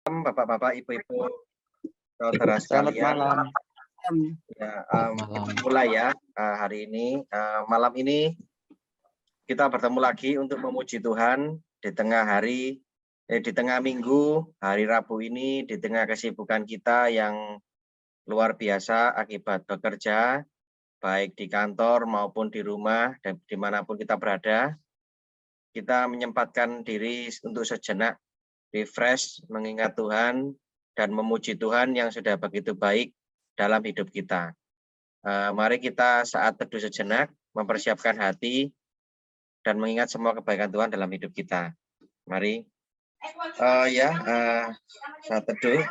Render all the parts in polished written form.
Bapak-bapak, ibu-ibu, saudara Selamat sekalian. malam. Ya, Malam. mulai ya hari ini, malam ini kita bertemu lagi untuk memuji Tuhan di tengah hari, di tengah minggu, hari Rabu ini, di tengah kesibukan kita yang luar biasa akibat bekerja, baik di kantor maupun di rumah dan dimanapun kita berada. Kita menyempatkan diri untuk sejenak refresh, mengingat Tuhan, dan memuji Tuhan yang sudah begitu baik dalam hidup kita. Mari kita saat teduh sejenak, mempersiapkan hati, dan mengingat semua kebaikan Tuhan dalam hidup kita. Mari. Saat teduh.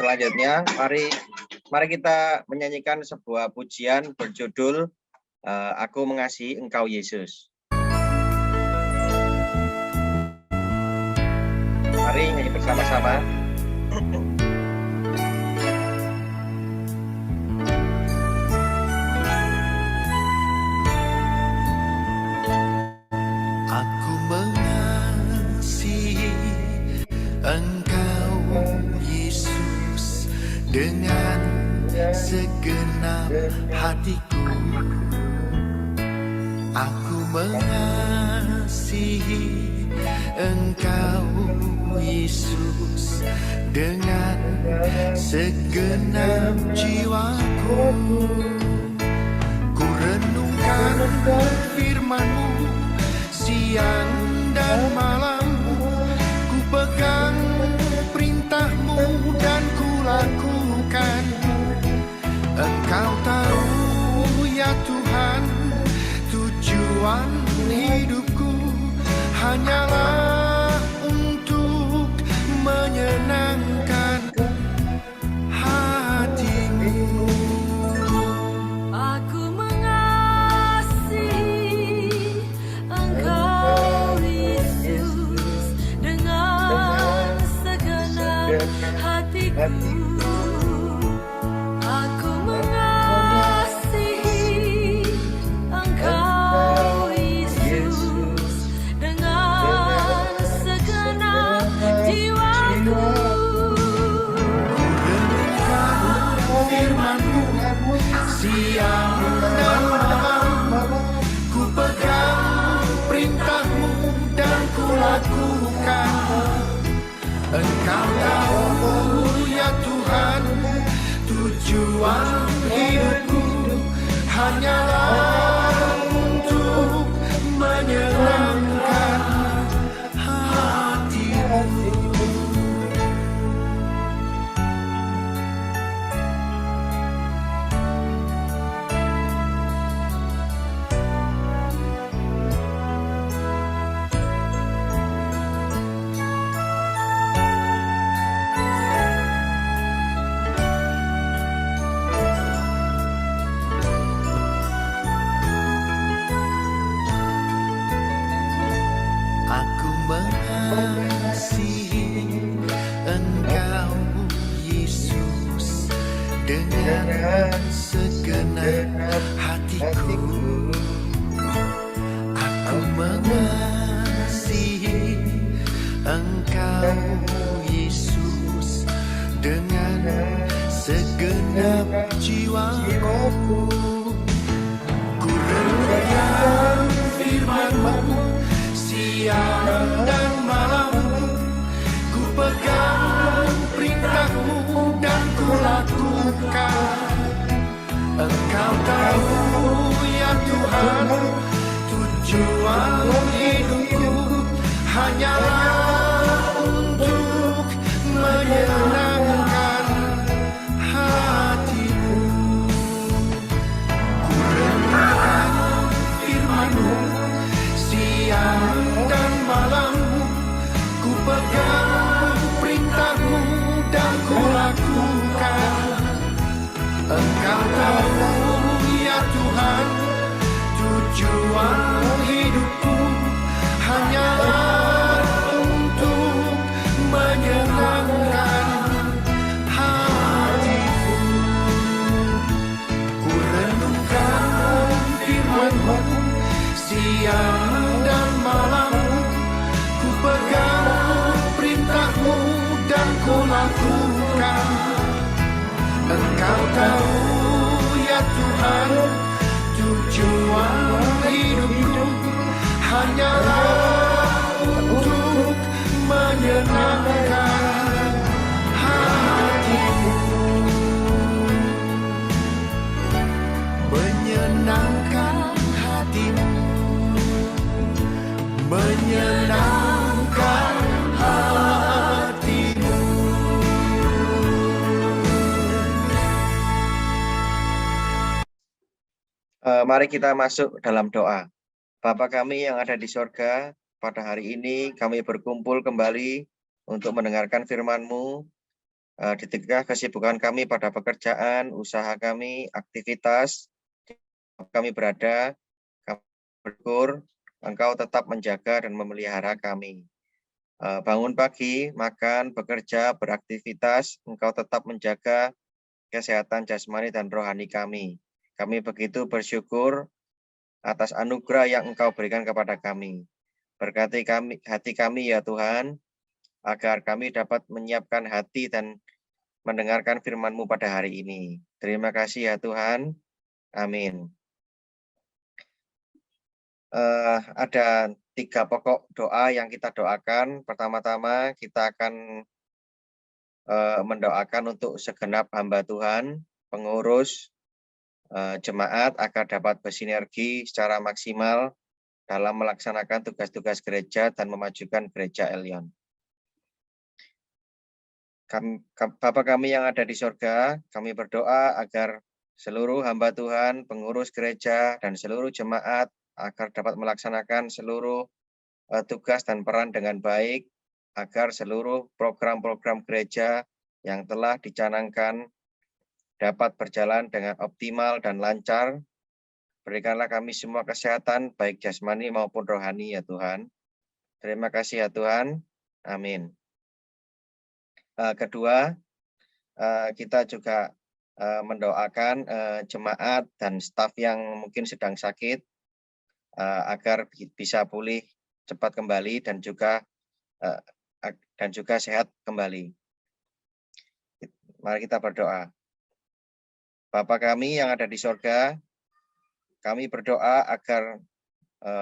Selanjutnya, mari kita menyanyikan sebuah pujian berjudul Aku Mengasihi Engkau Yesus. Mari nyanyi bersama-sama. Aku mengasihi Engkau Yesus dengan segenap hatiku. Aku mengasihi Engkau Yesus dengan segenap jiwaku. Ku renungkan firman-Mu siang dan malam, ku pegang perintah-Mu dan ku lakukan. Engkau tahu ya Tuhan, tujuan hidupku hanyalah untuk menyenangkan hati-Mu. Aku mengasihi Engkau Yesus dengan segenap hatiku. Aku mengasihi Engkau Yesus dengan segenap jiwaku. Firman-Mu siang dan malam, ku pegang perintah-Mu dan ku lakukan. Engkau tahu ya Tuhan, tujuan hidupku hanyalah untuk menyenangkan hati-Mu. Aku mengasihi Engkau Yesus dengan segenap hatiku. Aku mengasihi Engkau Yesus dengan segenap jiwaku. Ku renungkan firman-Mu siang dan malam, ku pegang perintah-Mu dan ku lakukan. Engkau tahu ya Tuhan, tujuan hidupku hanyalah untuk menyenangkan hati-Mu. Ku renungkan firman-Mu siang dan malam, ku pegang perintah-Mu dan ku lakukan. Engkau tahu ya Tuhan, tujuan hidupku hanyalah untuk menyenangkan hati-Mu. Ku renungkan firman-Mu siang dan malam, ku pegang menyenangkan hatimu, menyenangkan hatimu, menyenangkan hatimu. Mari kita masuk dalam doa. Bapa kami yang ada di sorga, pada hari ini kami berkumpul kembali untuk mendengarkan firman-Mu. Di tengah kesibukan kami pada pekerjaan, usaha kami, aktivitas kami berada, kami bersyukur Engkau tetap menjaga dan memelihara kami. Bangun pagi, makan, bekerja, beraktivitas, Engkau tetap menjaga kesehatan jasmani dan rohani kami. Kami begitu bersyukur atas anugerah yang Engkau berikan kepada kami. Berkati kami, hati kami ya Tuhan, agar kami dapat menyiapkan hati dan mendengarkan firman-Mu pada hari ini. Terima kasih ya Tuhan. Amin. Ada 3 pokok doa yang kita doakan. Pertama-tama kita akan mendoakan untuk segenap hamba Tuhan, pengurus, jemaat agar dapat bersinergi secara maksimal dalam melaksanakan tugas-tugas gereja dan memajukan gereja Elion. Bapa kami yang ada di sorga, kami berdoa agar seluruh hamba Tuhan, pengurus gereja, dan seluruh jemaat agar dapat melaksanakan seluruh tugas dan peran dengan baik, agar seluruh program-program gereja yang telah dicanangkan dapat berjalan dengan optimal dan lancar. Berikanlah kami semua kesehatan, baik jasmani maupun rohani ya Tuhan. Terima kasih ya Tuhan. Amin. Kedua, kita juga mendoakan jemaat dan staf yang mungkin sedang sakit, agar bisa pulih cepat kembali dan juga sehat kembali. Mari kita berdoa. Bapa kami yang ada di sorga, kami berdoa agar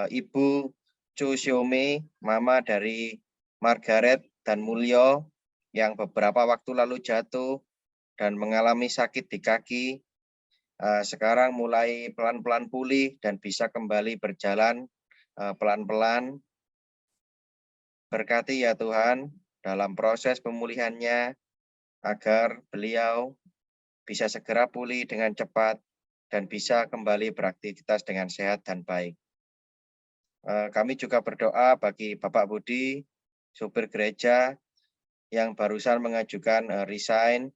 Ibu Chu Xiaomei, mama dari Margaret dan Mulyo, yang beberapa waktu lalu jatuh dan mengalami sakit di kaki, sekarang mulai pelan-pelan pulih dan bisa kembali berjalan pelan-pelan. Berkati ya Tuhan dalam proses pemulihannya, agar beliau bisa segera pulih dengan cepat dan bisa kembali beraktivitas dengan sehat dan baik. Kami juga berdoa bagi Bapak Budi, supir gereja, yang barusan mengajukan resign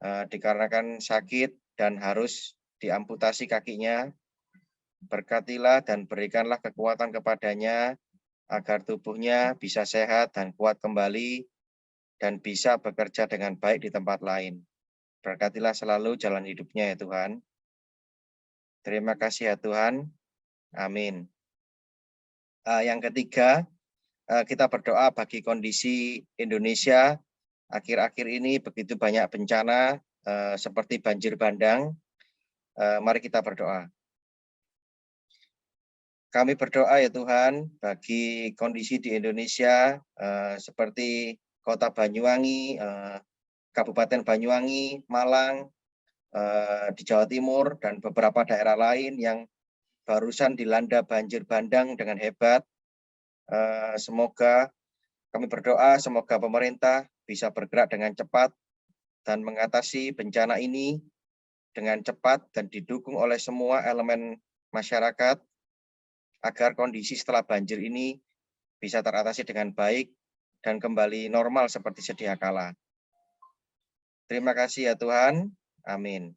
dikarenakan sakit dan harus diamputasi kakinya. Berkatilah dan berikanlah kekuatan kepadanya agar tubuhnya bisa sehat dan kuat kembali dan bisa bekerja dengan baik di tempat lain. Berkatilah selalu jalan hidupnya ya Tuhan. Terima kasih ya Tuhan. Amin. Yang ketiga, kita berdoa bagi kondisi Indonesia. Akhir-akhir ini begitu banyak bencana seperti banjir bandang. Mari kita berdoa. Kami berdoa ya Tuhan bagi kondisi di Indonesia seperti Kota Banyuwangi, Kabupaten Banyuwangi, Malang, di Jawa Timur, dan beberapa daerah lain yang barusan dilanda banjir bandang dengan hebat. Semoga kami berdoa, semoga pemerintah bisa bergerak dengan cepat dan mengatasi bencana ini dengan cepat dan didukung oleh semua elemen masyarakat agar kondisi setelah banjir ini bisa teratasi dengan baik dan kembali normal seperti sedia kala. Terima kasih ya Tuhan. Amin.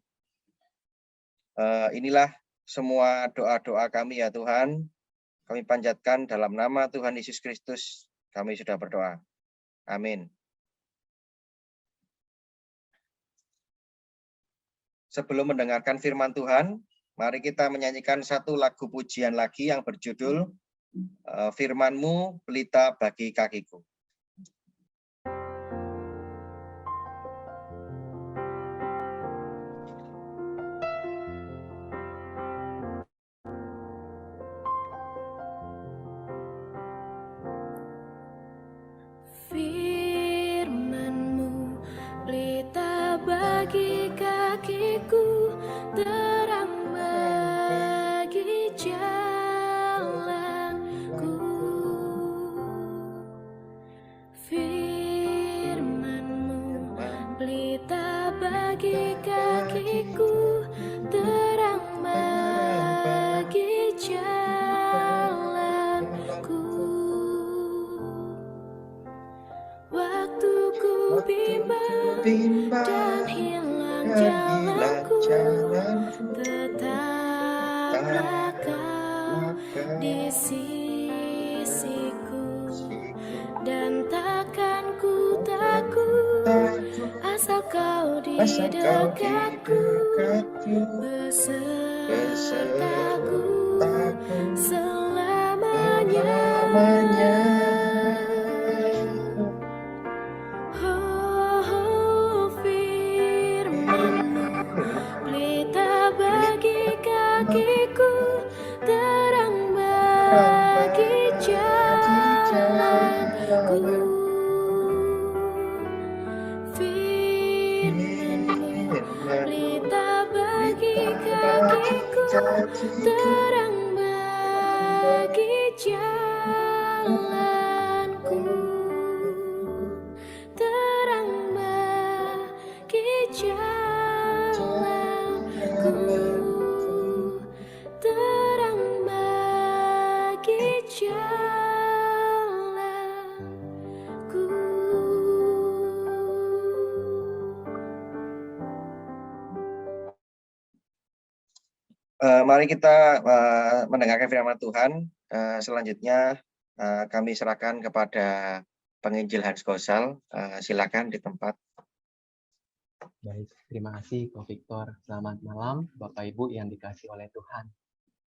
Inilah semua doa-doa kami ya Tuhan. Kami panjatkan dalam nama Tuhan Yesus Kristus. Kami sudah berdoa. Amin. Sebelum mendengarkan firman Tuhan, mari kita menyanyikan satu lagu pujian lagi yang berjudul Firman-Mu Pelita Bagi Kakiku. Firman kakiku, terang bagi jalanku. Firman-Mu pelita bagi kakiku, terang bagi jalanku. Waktu ku bimbang dan hilang jalanku, tetaplah Kau di sisiku, dan takkan ku takut asal Kau di dekatku, besertaku selamanya. Oh, firman-Mu pelita bagi kakiku, terang bagi jalanku. Firman-Mu pelita bagi kakiku, terang bagi jalanku. Terang bagi jalanku, terang bagi jalanku. Mari kita mendengarkan firman Tuhan. Selanjutnya kami serahkan kepada penginjil Hans Gosal. Silakan di tempat. Baik, terima kasih Ko Victor. Selamat malam Bapak Ibu yang dikasih oleh Tuhan.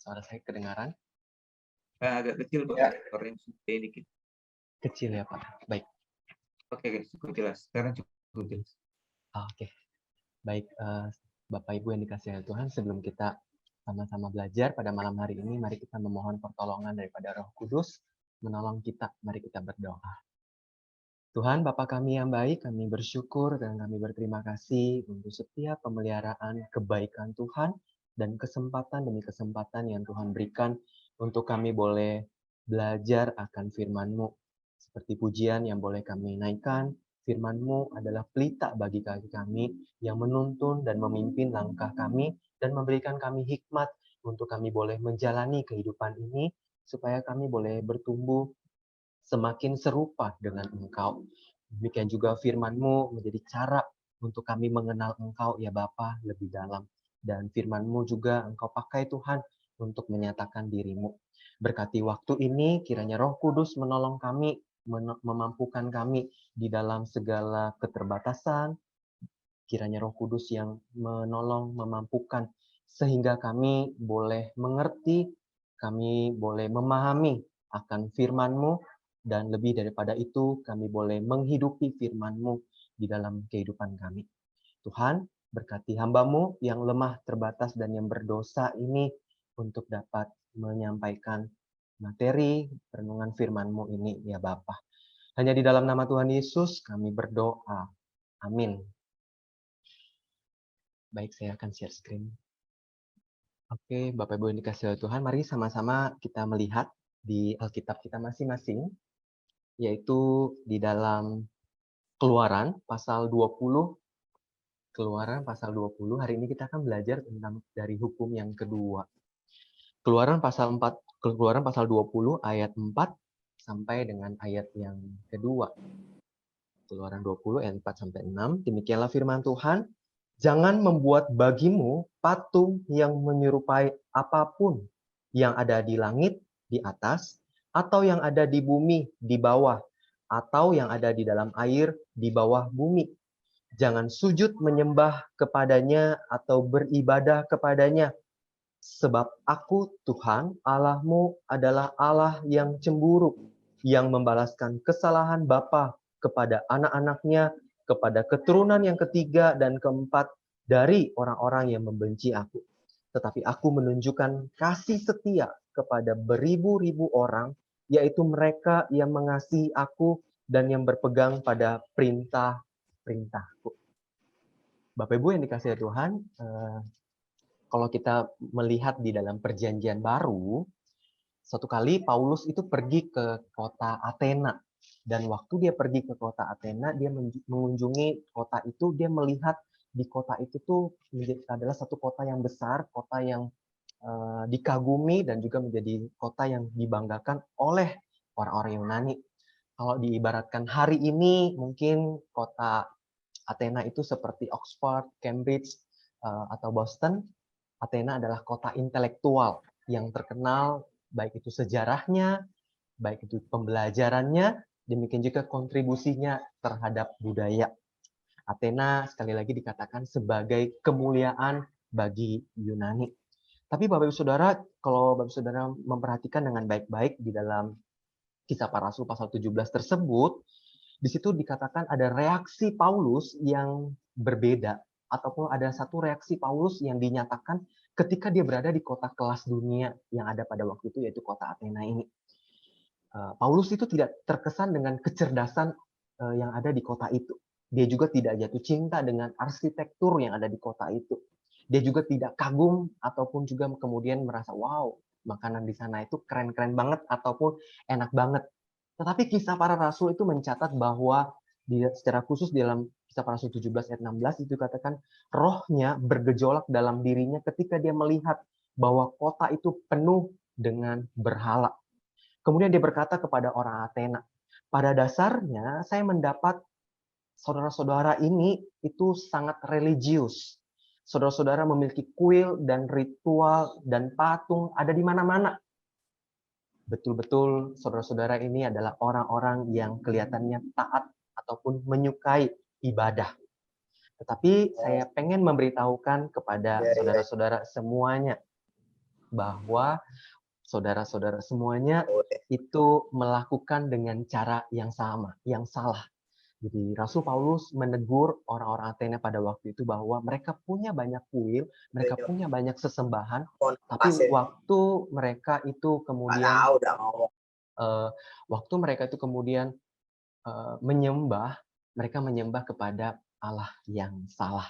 Suara saya kedengaran? Agak kecil Pak, Ya. orange dikit. Kecil ya Pak. Baik. Oke, cukup jelas. Sekarang cukup jelas. Oke. Baik, Bapak Ibu yang dikasih oleh Tuhan, sebelum kita sama-sama belajar pada malam hari ini, mari kita memohon pertolongan daripada Roh Kudus menolong kita. Mari kita berdoa. Tuhan, Bapa kami yang baik, kami bersyukur dan kami berterima kasih untuk setiap pemeliharaan kebaikan Tuhan dan kesempatan demi kesempatan yang Tuhan berikan untuk kami boleh belajar akan firman-Mu. Seperti pujian yang boleh kami naikkan, firman-Mu adalah pelita bagi kaki kami yang menuntun dan memimpin langkah kami dan memberikan kami hikmat untuk kami boleh menjalani kehidupan ini supaya kami boleh bertumbuh semakin serupa dengan Engkau. Demikian juga firman-Mu menjadi cara untuk kami mengenal Engkau ya Bapa lebih dalam. Dan firman-Mu juga Engkau pakai Tuhan untuk menyatakan diri-Mu. Berkati waktu ini, kiranya Roh Kudus menolong kami, memampukan kami di dalam segala keterbatasan. Kiranya Roh Kudus yang menolong, memampukan, sehingga kami boleh mengerti, kami boleh memahami akan firman-Mu, dan lebih daripada itu, kami boleh menghidupi firman-Mu di dalam kehidupan kami. Tuhan, berkati hamba-Mu yang lemah, terbatas, dan yang berdosa ini untuk dapat menyampaikan materi renungan firman-Mu ini, ya Bapa. Hanya di dalam nama Tuhan Yesus kami berdoa. Amin. Baik, saya akan share screen. Oke, Bapak Ibu yang dikasihi oleh Tuhan, mari sama-sama kita melihat di Alkitab kita masing-masing, yaitu di dalam Keluaran pasal 20. Keluaran pasal 20, hari ini kita akan belajar tentang dari hukum yang kedua. Keluaran pasal 20 ayat 4 sampai dengan ayat yang kedua. Keluaran 20 ayat 4 sampai 6, demikianlah firman Tuhan. Jangan membuat bagimu patung yang menyerupai apapun yang ada di langit di atas, atau yang ada di bumi di bawah, atau yang ada di dalam air di bawah bumi. Jangan sujud menyembah kepadanya atau beribadah kepadanya. Sebab aku, Tuhan, Allahmu adalah Allah yang cemburu, yang membalaskan kesalahan bapa kepada anak-anaknya, kepada keturunan yang ketiga dan keempat dari orang-orang yang membenci aku. Tetapi aku menunjukkan kasih setia kepada beribu-ribu orang, yaitu mereka yang mengasihi aku dan yang berpegang pada perintah-perintahku. Bapak Ibu yang dikasihi Tuhan, kalau kita melihat di dalam Perjanjian Baru, suatu kali Paulus itu pergi ke kota Athena. Dan waktu dia pergi ke kota Athena, dia mengunjungi kota itu, dia melihat di kota itu tuh adalah satu kota yang besar, kota yang dikagumi dan juga menjadi kota yang dibanggakan oleh orang-orang Yunani. Kalau diibaratkan hari ini, mungkin kota Athena itu seperti Oxford, Cambridge, atau Boston. Athena adalah kota intelektual yang terkenal, baik itu sejarahnya, baik itu pembelajarannya, demikian juga kontribusinya terhadap budaya. Athena sekali lagi dikatakan sebagai kemuliaan bagi Yunani. Tapi Bapak Ibu Saudara, kalau Bapak Ibu Saudara memperhatikan dengan baik-baik di dalam Kisah Para Rasul pasal 17 tersebut, di situ dikatakan ada reaksi Paulus yang berbeda, ataupun ada satu reaksi Paulus yang dinyatakan ketika dia berada di kota kelas dunia yang ada pada waktu itu, yaitu kota Athena ini. Paulus itu tidak terkesan dengan kecerdasan yang ada di kota itu. Dia juga tidak jatuh cinta dengan arsitektur yang ada di kota itu. Dia juga tidak kagum ataupun juga kemudian merasa, wow, makanan di sana itu keren-keren banget ataupun enak banget. Tetapi Kisah Para Rasul itu mencatat bahwa secara khusus dalam Kisah Para Rasul 17 ayat 16 itu katakan rohnya bergejolak dalam dirinya ketika dia melihat bahwa kota itu penuh dengan berhala. Kemudian dia berkata kepada orang Athena, pada dasarnya saya mendapat saudara-saudara ini itu sangat religius. Saudara-saudara memiliki kuil dan ritual dan patung ada di mana-mana. Betul-betul saudara-saudara ini adalah orang-orang yang kelihatannya taat ataupun menyukai ibadah. Tetapi saya pengen memberitahukan kepada saudara-saudara semuanya bahwa saudara-saudara semuanya itu melakukan dengan cara yang sama, yang salah. Jadi Rasul Paulus menegur orang-orang Athena pada waktu itu bahwa mereka punya banyak kuil, mereka punya banyak sesembahan, tapi waktu mereka itu kemudian menyembah, mereka menyembah kepada Allah yang salah.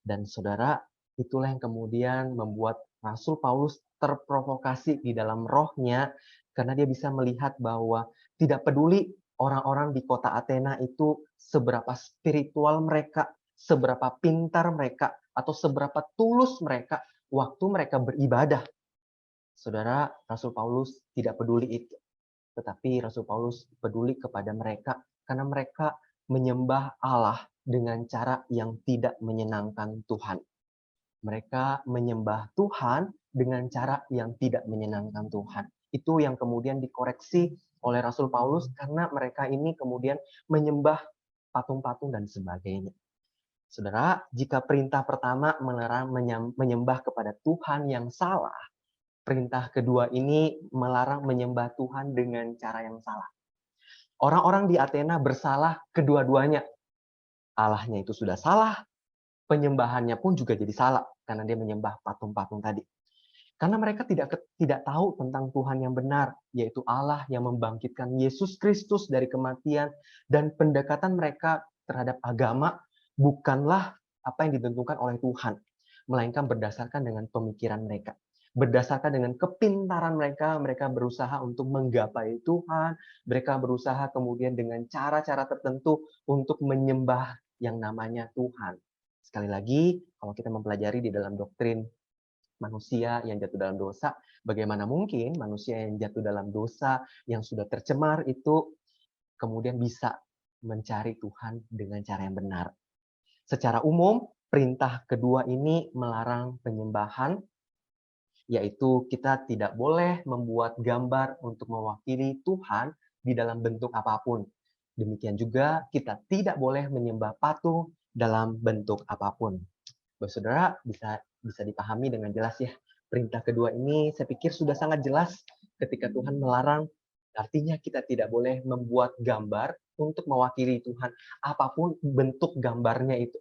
Dan saudara, itulah yang kemudian membuat Rasul Paulus terprovokasi di dalam rohnya karena dia bisa melihat bahwa tidak peduli orang-orang di kota Athena itu seberapa spiritual mereka, seberapa pintar mereka, atau seberapa tulus mereka waktu mereka beribadah. Saudara, Rasul Paulus tidak peduli itu. Tetapi Rasul Paulus peduli kepada mereka karena mereka menyembah Allah dengan cara yang tidak menyenangkan Tuhan. Mereka menyembah Tuhan dengan cara yang tidak menyenangkan Tuhan. Itu yang kemudian dikoreksi oleh Rasul Paulus karena mereka ini kemudian menyembah patung-patung dan sebagainya. Saudara, jika perintah pertama melarang menyembah kepada Tuhan yang salah, perintah kedua ini melarang menyembah Tuhan dengan cara yang salah. Orang-orang di Athena bersalah kedua-duanya. Allahnya itu sudah salah, penyembahannya pun juga jadi salah karena dia menyembah patung-patung tadi. Karena mereka tidak tahu tentang Tuhan yang benar, yaitu Allah yang membangkitkan Yesus Kristus dari kematian, dan pendekatan mereka terhadap agama bukanlah apa yang ditentukan oleh Tuhan, melainkan berdasarkan dengan pemikiran mereka. Berdasarkan dengan kepintaran mereka, mereka berusaha untuk menggapai Tuhan, mereka berusaha kemudian dengan cara-cara tertentu untuk menyembah yang namanya Tuhan. Sekali lagi, kalau kita mempelajari di dalam doktrin manusia yang jatuh dalam dosa, bagaimana mungkin manusia yang jatuh dalam dosa, yang sudah tercemar itu kemudian bisa mencari Tuhan dengan cara yang benar. Secara umum, perintah kedua ini melarang penyembahan, yaitu kita tidak boleh membuat gambar untuk mewakili Tuhan di dalam bentuk apapun. Demikian juga kita tidak boleh menyembah patung dalam bentuk apapun. Saudara, bisa dipahami dengan jelas ya. Perintah kedua ini saya pikir sudah sangat jelas ketika Tuhan melarang. Artinya kita tidak boleh membuat gambar untuk mewakili Tuhan. Apapun bentuk gambarnya itu.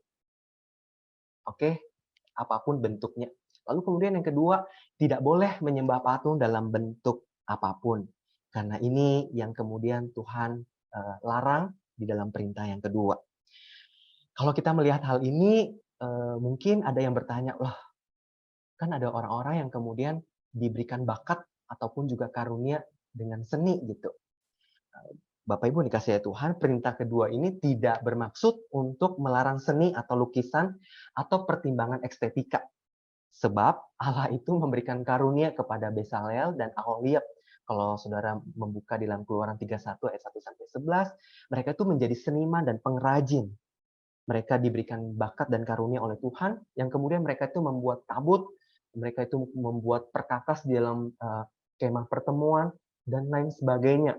Oke? Apapun bentuknya. Lalu kemudian yang kedua, tidak boleh menyembah patung dalam bentuk apapun. Karena ini yang kemudian Tuhan larang di dalam perintah yang kedua. Kalau kita melihat hal ini, mungkin ada yang bertanya, "Loh, kan ada orang-orang yang kemudian diberikan bakat ataupun juga karunia dengan seni," gitu. Bapak Ibu dikasihi Tuhan, perintah kedua ini tidak bermaksud untuk melarang seni atau lukisan atau pertimbangan estetika. Sebab Allah itu memberikan karunia kepada Bezalel dan Aholiab. Kalau saudara membuka di dalam Keluaran 31 ayat 1-11, mereka itu menjadi seniman dan pengrajin. Mereka diberikan bakat dan karunia oleh Tuhan, yang kemudian mereka itu membuat tabut, mereka itu membuat perkakas di dalam kemah pertemuan, dan lain sebagainya.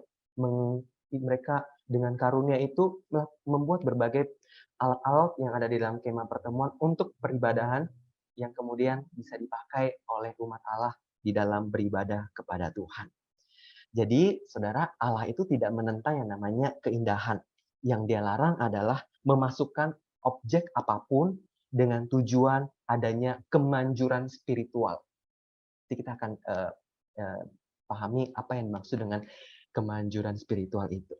Mereka dengan karunia itu membuat berbagai alat-alat yang ada di dalam kemah pertemuan untuk peribadahan yang kemudian bisa dipakai oleh umat Allah di dalam beribadah kepada Tuhan. Jadi, saudara, Allah itu tidak menentang yang namanya keindahan. Yang Dia larang adalah memasukkan objek apapun dengan tujuan adanya kemanjuran spiritual. Nanti kita akan pahami apa yang dimaksud dengan kemanjuran spiritual itu.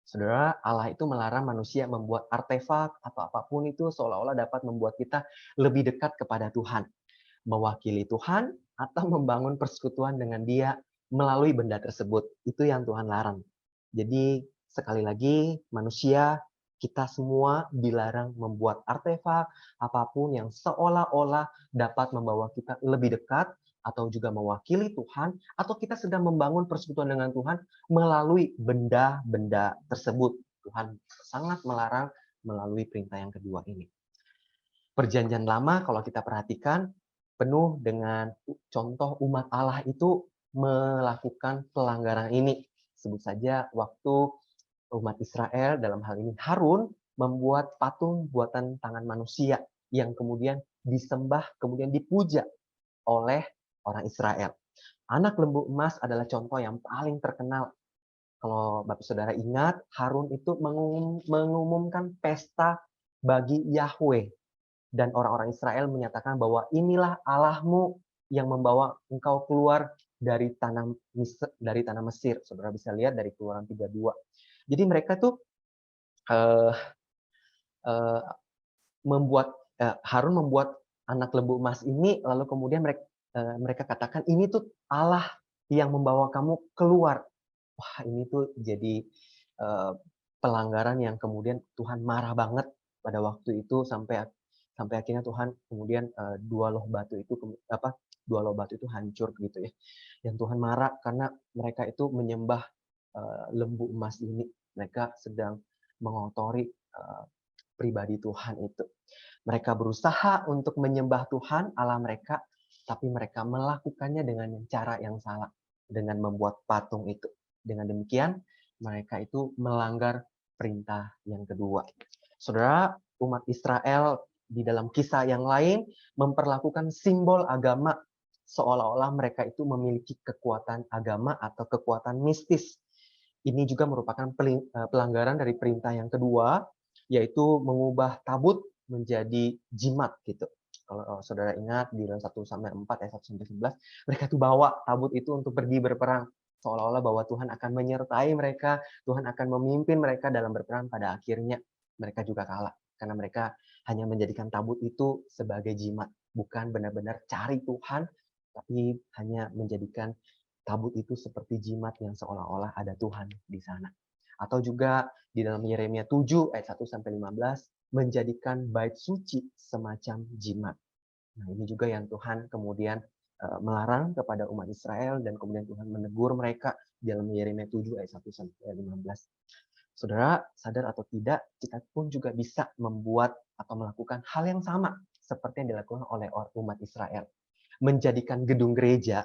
Saudara, Allah itu melarang manusia membuat artefak atau apapun itu seolah-olah dapat membuat kita lebih dekat kepada Tuhan. Mewakili Tuhan atau membangun persekutuan dengan Dia melalui benda tersebut. Itu yang Tuhan larang. Jadi, sekali lagi, manusia, kita semua dilarang membuat artefak apapun yang seolah-olah dapat membawa kita lebih dekat atau juga mewakili Tuhan, atau kita sedang membangun persekutuan dengan Tuhan melalui benda-benda tersebut. Tuhan sangat melarang melalui perintah yang kedua ini. Perjanjian Lama kalau kita perhatikan penuh dengan contoh umat Allah itu melakukan pelanggaran ini. Sebut saja waktu umat Israel, dalam hal ini Harun, membuat patung buatan tangan manusia yang kemudian disembah, kemudian dipuja oleh orang Israel. Anak lembu emas adalah contoh yang paling terkenal. Kalau Bapak Saudara ingat, Harun itu mengumumkan pesta bagi Yahweh. Dan orang-orang Israel menyatakan bahwa inilah Allahmu yang membawa engkau keluar dari tanah Mesir. Saudara bisa lihat dari Keluaran 32. Jadi mereka tuh Harun membuat anak lembu emas ini, lalu kemudian mereka katakan ini tuh Allah yang membawa kamu keluar. Wah, ini tuh jadi pelanggaran yang kemudian Tuhan marah banget pada waktu itu sampai akhirnya Tuhan kemudian dua loh batu itu hancur gitu ya. Yang Tuhan marah karena mereka itu menyembah lembu emas ini. Mereka sedang mengotori pribadi Tuhan itu. Mereka berusaha untuk menyembah Tuhan Allah mereka, tapi mereka melakukannya dengan cara yang salah, dengan membuat patung itu. Dengan demikian, mereka itu melanggar perintah yang kedua. Saudara, umat Israel di dalam kisah yang lain memperlakukan simbol agama seolah-olah mereka itu memiliki kekuatan agama atau kekuatan mistis. Ini juga merupakan pelanggaran dari perintah yang kedua, yaitu mengubah tabut menjadi jimat gitu. Kalau saudara ingat di dalam 1-4 ayat 1-11, mereka tuh bawa tabut itu untuk pergi berperang. Seolah-olah bahwa Tuhan akan menyertai mereka, Tuhan akan memimpin mereka dalam berperang. Pada akhirnya mereka juga kalah. Karena mereka hanya menjadikan tabut itu sebagai jimat. Bukan benar-benar cari Tuhan, tapi hanya menjadikan tabut itu seperti jimat yang seolah-olah ada Tuhan di sana. Atau juga di dalam Yeremia 7 ayat 1-15 menjadikan bait suci semacam jimat. Nah, ini juga yang Tuhan kemudian melarang kepada umat Israel dan kemudian Tuhan menegur mereka di dalam Yeremia 7 ayat 1-15. Saudara, sadar atau tidak, kita pun juga bisa membuat atau melakukan hal yang sama seperti yang dilakukan oleh umat Israel. Menjadikan gedung gereja,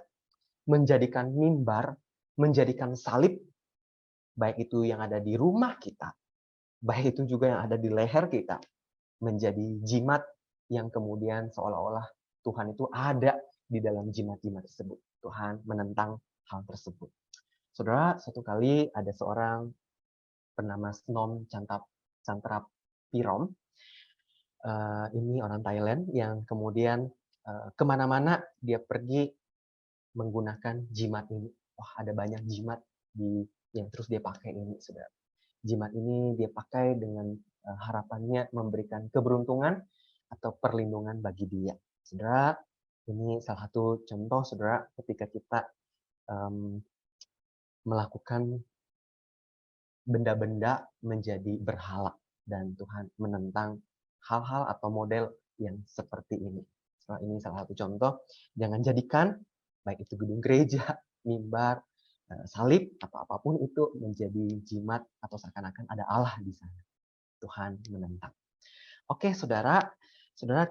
menjadikan mimbar, menjadikan salib, baik itu yang ada di rumah kita, baik itu juga yang ada di leher kita, menjadi jimat yang kemudian seolah-olah Tuhan itu ada di dalam jimat-jimat tersebut. Tuhan menentang hal tersebut. Saudara, satu kali ada seorang bernama Snom Chantrapirom. Ini orang Thailand yang kemudian kemana-mana dia pergi menggunakan jimat ini. Wah, ada banyak jimat yang terus dia pakai ini, saudara. Jimat ini dia pakai dengan harapannya memberikan keberuntungan atau perlindungan bagi dia. Saudara, ini salah satu contoh, saudara, ketika kita melakukan benda-benda menjadi berhala dan Tuhan menentang hal-hal atau model yang seperti ini. Ini salah satu contoh. Jangan jadikan baik itu gedung gereja, mimbar, salib atau apapun itu menjadi jimat atau seakan-akan ada Allah di sana. Tuhan menentang. Oke, saudara,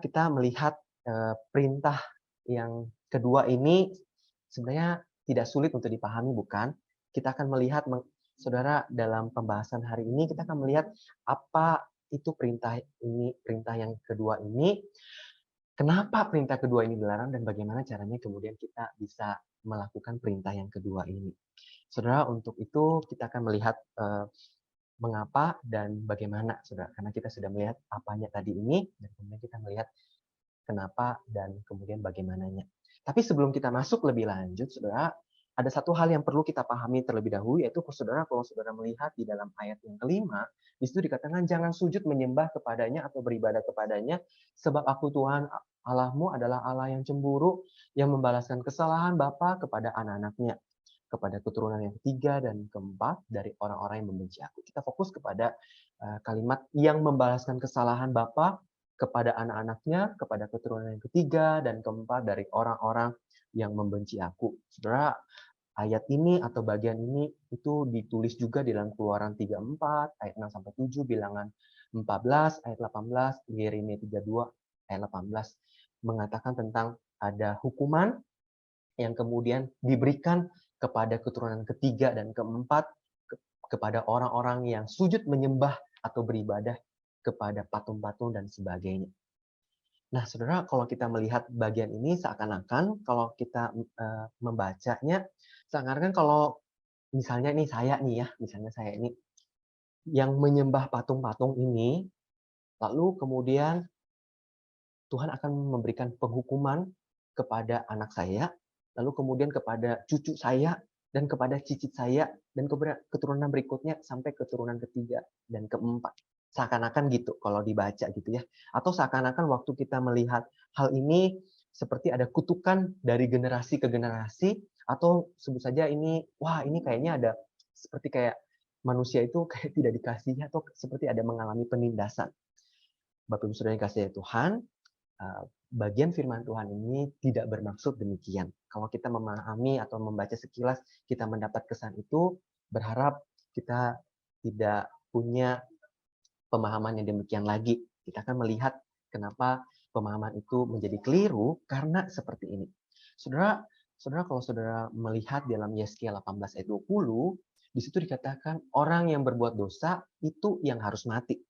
kita melihat perintah yang kedua ini sebenarnya tidak sulit untuk dipahami, bukan? Kita akan melihat, saudara, dalam pembahasan hari ini kita akan melihat apa itu perintah ini, perintah yang kedua ini. Kenapa perintah kedua ini dilarang dan bagaimana caranya kemudian kita bisa melakukan perintah yang kedua ini. Saudara, untuk itu kita akan melihat mengapa dan bagaimana, saudara. Karena kita sudah melihat apanya tadi ini, dan kemudian kita melihat kenapa dan kemudian bagaimananya. Tapi sebelum kita masuk lebih lanjut, saudara, ada satu hal yang perlu kita pahami terlebih dahulu, yaitu saudara, kalau saudara melihat di dalam ayat yang kelima, di situ dikatakan jangan sujud menyembah kepadanya atau beribadah kepadanya, sebab aku Tuhan Allahmu adalah Allah yang cemburu, yang membalaskan kesalahan bapa kepada anak-anaknya, kepada keturunan yang ketiga dan keempat dari orang-orang yang membenci aku. Kita fokus kepada kalimat yang membalaskan kesalahan bapa kepada anak-anaknya, kepada keturunan yang ketiga dan keempat dari orang-orang yang membenci aku. Saudara, ayat ini atau bagian ini itu ditulis juga di dalam Keluaran 34, ayat 6-7, Bilangan 14, ayat 18, Yeremia 32, ayat 18, mengatakan tentang ada hukuman yang kemudian diberikan kepada keturunan ketiga dan keempat, kepada orang-orang yang sujud menyembah atau beribadah kepada patung-patung dan sebagainya. Nah, saudara, kalau kita melihat bagian ini seakan-akan kalau kita membacanya, seakan-akan kalau misalnya nih saya nih ya, misalnya saya ini yang menyembah patung-patung ini, lalu kemudian Tuhan akan memberikan penghukuman kepada anak saya, lalu kemudian kepada cucu saya, dan kepada cicit saya, dan kepada keturunan berikutnya sampai keturunan ketiga dan keempat. Seakan-akan gitu kalau dibaca gitu ya. Atau seakan-akan waktu kita melihat hal ini seperti ada kutukan dari generasi ke generasi, atau sebut saja ini, wah ini kayaknya ada seperti kayak manusia itu kayak tidak dikasihi atau seperti ada mengalami penindasan. Bapak Ibu Saudara yang kasih Tuhan, bagian firman Tuhan ini tidak bermaksud demikian. Kalau kita memahami atau membaca sekilas, kita mendapat kesan itu, berharap kita tidak punya pemahaman yang demikian lagi. Kita akan melihat kenapa pemahaman itu menjadi keliru karena seperti ini. Saudara, kalau saudara melihat dalam Yeskiel 18 ayat 20, di situ dikatakan orang yang berbuat dosa itu yang harus mati.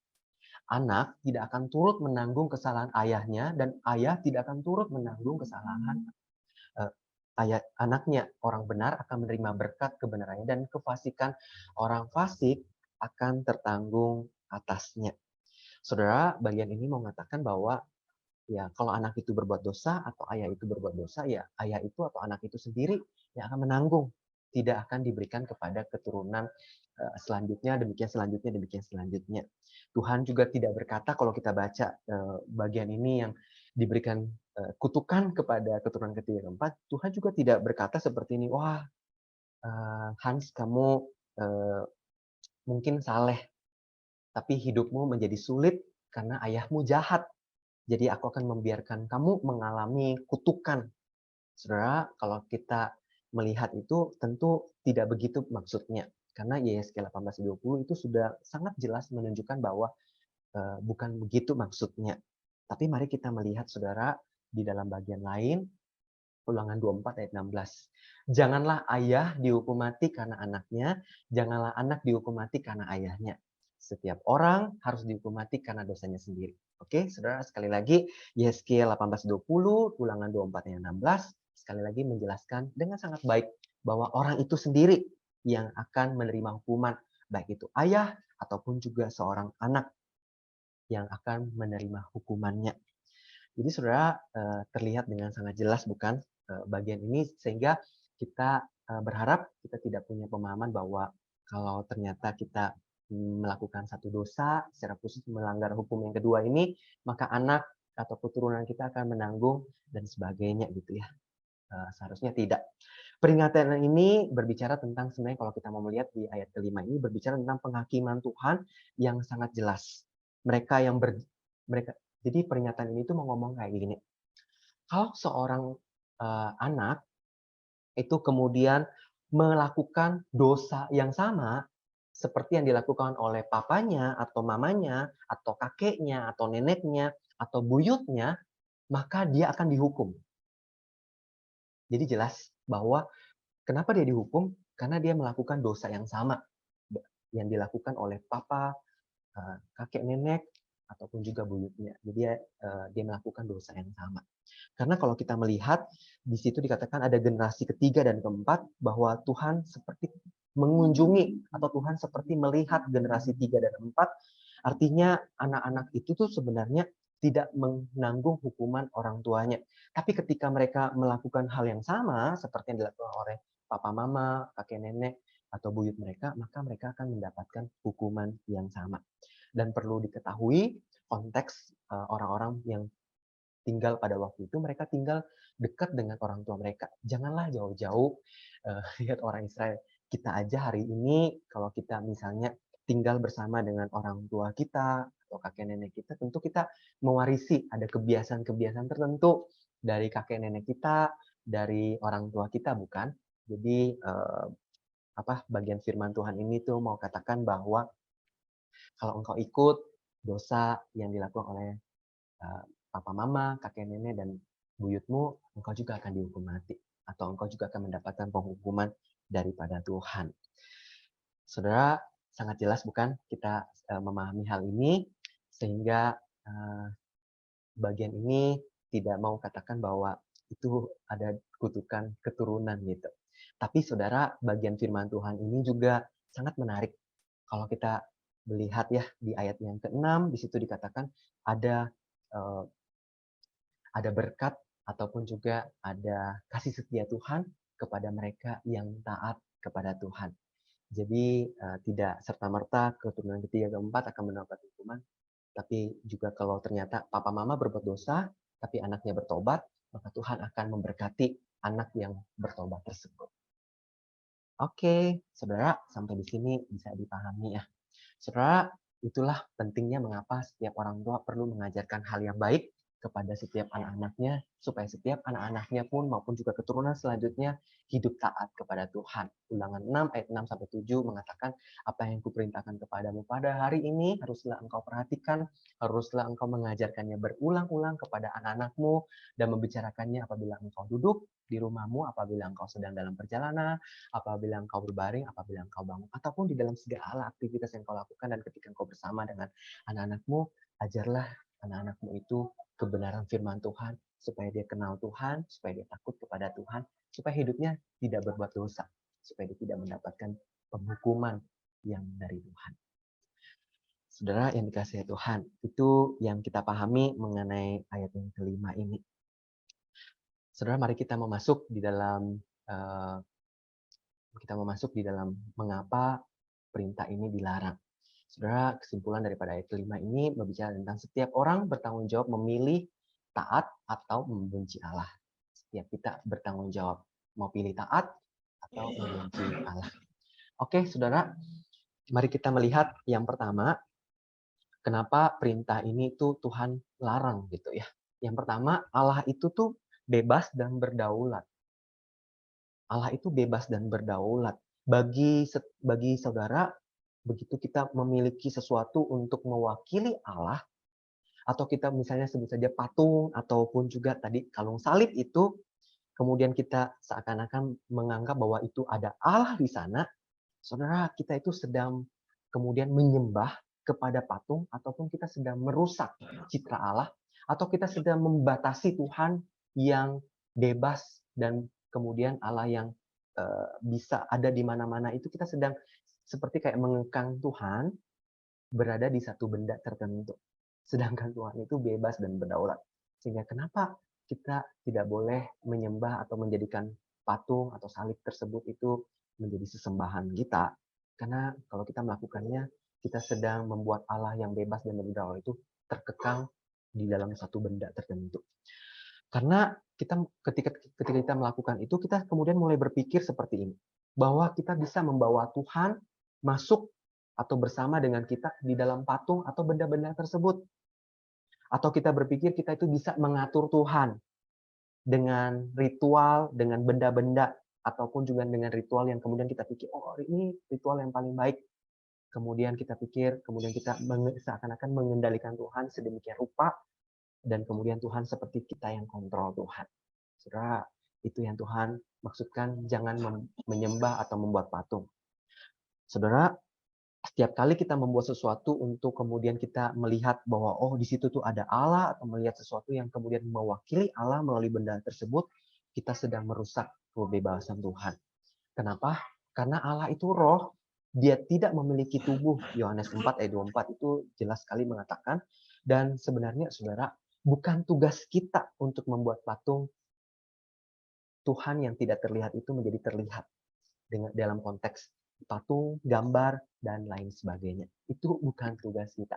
Anak tidak akan turut menanggung kesalahan ayahnya, dan ayah tidak akan turut menanggung kesalahan anaknya. Orang benar akan menerima berkat kebenarannya, dan kefasikan orang fasik akan tertanggung atasnya. Saudara, bagian ini mau mengatakan bahwa ya kalau anak itu berbuat dosa atau ayah itu berbuat dosa, ya ayah itu atau anak itu sendiri yang akan menanggung. Tidak akan diberikan kepada keturunan selanjutnya, demikian selanjutnya. Tuhan juga tidak berkata, kalau kita baca bagian ini yang diberikan kutukan kepada keturunan ketiga keempat, Tuhan juga tidak berkata seperti ini, wah Hans kamu mungkin saleh, tapi hidupmu menjadi sulit karena ayahmu jahat. Jadi aku akan membiarkan kamu mengalami kutukan. Saudara, kalau kita melihat itu tentu tidak begitu maksudnya. Karena Yeskiel 18:20 itu sudah sangat jelas menunjukkan bahwa bukan begitu maksudnya. Tapi mari kita melihat, saudara, di dalam bagian lain, Ulangan 24 ayat 16. Janganlah ayah dihukum mati karena anaknya, janganlah anak dihukum mati karena ayahnya. Setiap orang harus dihukum mati karena dosanya sendiri. Oke, saudara, sekali lagi, Yeskiel 18:20, Ulangan 24 ayat 16, sekali lagi menjelaskan dengan sangat baik bahwa orang itu sendiri yang akan menerima hukuman, baik itu ayah ataupun juga seorang anak yang akan menerima hukumannya. Jadi saudara, terlihat dengan sangat jelas bukan bagian ini, sehingga kita berharap kita tidak punya pemahaman bahwa kalau ternyata kita melakukan satu dosa, secara khusus melanggar hukum yang kedua ini, maka anak atau keturunan kita akan menanggung dan sebagainya gitu ya. Seharusnya tidak. Peringatan ini berbicara tentang sebenarnya kalau kita mau melihat di ayat kelima ini berbicara tentang penghakiman Tuhan yang sangat jelas. Jadi peringatan ini tuh mau ngomong kayak gini. Kalau seorang anak itu kemudian melakukan dosa yang sama seperti yang dilakukan oleh papanya atau mamanya atau kakeknya atau neneknya atau buyutnya, maka dia akan dihukum. Jadi jelas bahwa kenapa dia dihukum? Karena dia melakukan dosa yang sama yang dilakukan oleh papa, kakek nenek, ataupun juga buyutnya. Jadi dia melakukan dosa yang sama. Karena kalau kita melihat di situ dikatakan ada generasi ketiga dan keempat bahwa Tuhan seperti mengunjungi atau Tuhan seperti melihat generasi 3 dan 4. Artinya anak-anak itu tuh sebenarnya tidak menanggung hukuman orang tuanya. Tapi ketika mereka melakukan hal yang sama seperti yang dilakukan oleh papa mama, kakek nenek, atau buyut mereka, maka mereka akan mendapatkan hukuman yang sama. Dan perlu diketahui konteks orang-orang yang tinggal pada waktu itu, mereka tinggal dekat dengan orang tua mereka. Janganlah jauh-jauh lihat orang Israel. Kita aja hari ini, kalau kita misalnya tinggal bersama dengan orang tua kita, atau kakek nenek kita, tentu kita mewarisi ada kebiasaan-kebiasaan tertentu dari kakek nenek kita, dari orang tua kita, bukan? Jadi, bagian firman Tuhan ini tuh mau katakan bahwa kalau engkau ikut dosa yang dilakukan oleh papa mama, kakek nenek, dan buyutmu, engkau juga akan dihukum mati. Atau engkau juga akan mendapatkan penghukuman daripada Tuhan. Saudara, sangat jelas bukan kita memahami hal ini, sehingga bagian ini tidak mau katakan bahwa itu ada kutukan keturunan gitu. Tapi saudara, bagian firman Tuhan ini juga sangat menarik. Kalau kita melihat ya di ayat yang ke-6, di situ dikatakan ada berkat ataupun juga ada kasih setia Tuhan kepada mereka yang taat kepada Tuhan. Jadi tidak serta-merta keturunan ketiga keempat akan mendapat hukuman, tapi juga kalau ternyata papa mama berbuat dosa, tapi anaknya bertobat, maka Tuhan akan memberkati anak yang bertobat tersebut. Oke, saudara, sampai di sini bisa dipahami ya. Saudara, itulah pentingnya mengapa setiap orang tua perlu mengajarkan hal yang baik kepada setiap anak-anaknya, supaya setiap anak-anaknya pun maupun juga keturunan selanjutnya hidup taat kepada Tuhan. Ulangan 6 ayat 6 sampai 7 mengatakan, apa yang kuperintahkan kepadamu pada hari ini haruslah engkau perhatikan, haruslah engkau mengajarkannya berulang-ulang kepada anak-anakmu dan membicarakannya apabila engkau duduk di rumahmu, apabila engkau sedang dalam perjalanan, apabila engkau berbaring, apabila engkau bangun, ataupun di dalam segala aktivitas yang kau lakukan dan ketika engkau bersama dengan anak-anakmu, ajarlah anak-anakmu itu kebenaran firman Tuhan, supaya dia kenal Tuhan, supaya dia takut kepada Tuhan, supaya hidupnya tidak berbuat dosa, supaya dia tidak mendapatkan penghukuman yang dari Tuhan. Saudara yang dikasihi Tuhan, itu yang kita pahami mengenai ayat yang kelima ini. Saudara, mari kita masuk di dalam mengapa perintah ini dilarang. Saudara, kesimpulan daripada ayat kelima ini berbicara tentang setiap orang bertanggung jawab memilih taat atau membenci Allah. Setiap kita bertanggung jawab mau pilih taat atau membenci Allah. Oke, saudara, mari kita melihat yang pertama, kenapa perintah ini tuh Tuhan larang gitu ya. Yang pertama, Allah itu tuh bebas dan berdaulat. Allah itu bebas dan berdaulat. Bagi saudara, begitu kita memiliki sesuatu untuk mewakili Allah, atau kita misalnya sebut saja patung, ataupun juga tadi kalung salib itu, kemudian kita seakan-akan menganggap bahwa itu ada Allah di sana, saudara, kita itu sedang kemudian menyembah kepada patung, ataupun kita sedang merusak citra Allah, atau kita sedang membatasi Tuhan yang bebas dan kemudian Allah yang bisa ada di mana-mana, itu kita sedang seperti kayak mengekang Tuhan berada di satu benda tertentu. Sedangkan Tuhan itu bebas dan berdaulat. Sehingga kenapa kita tidak boleh menyembah atau menjadikan patung atau salib tersebut itu menjadi sesembahan kita. Karena kalau kita melakukannya, kita sedang membuat Allah yang bebas dan berdaulat itu terkekang di dalam satu benda tertentu. Karena ketika kita melakukan itu, kita kemudian mulai berpikir seperti ini, bahwa kita bisa membawa Tuhan masuk atau bersama dengan kita di dalam patung atau benda-benda tersebut. Atau kita berpikir kita itu bisa mengatur Tuhan dengan ritual, dengan benda-benda, ataupun juga dengan ritual yang kemudian kita pikir, oh ini ritual yang paling baik. Kemudian kita pikir, kemudian kita seakan-akan mengendalikan Tuhan sedemikian rupa, dan kemudian Tuhan seperti kita yang kontrol Tuhan. Saudara, itu yang Tuhan maksudkan, jangan menyembah atau membuat patung. Saudara, setiap kali kita membuat sesuatu untuk kemudian kita melihat bahwa oh di situ tuh ada Allah, atau melihat sesuatu yang kemudian mewakili Allah melalui benda tersebut, kita sedang merusak kebebasan Tuhan. Kenapa? Karena Allah itu roh, dia tidak memiliki tubuh. Yohanes 4 ayat 24 itu jelas sekali mengatakan, dan sebenarnya saudara, bukan tugas kita untuk membuat patung Tuhan yang tidak terlihat itu menjadi terlihat dalam konteks patung, gambar, dan lain sebagainya. Itu bukan tugas kita.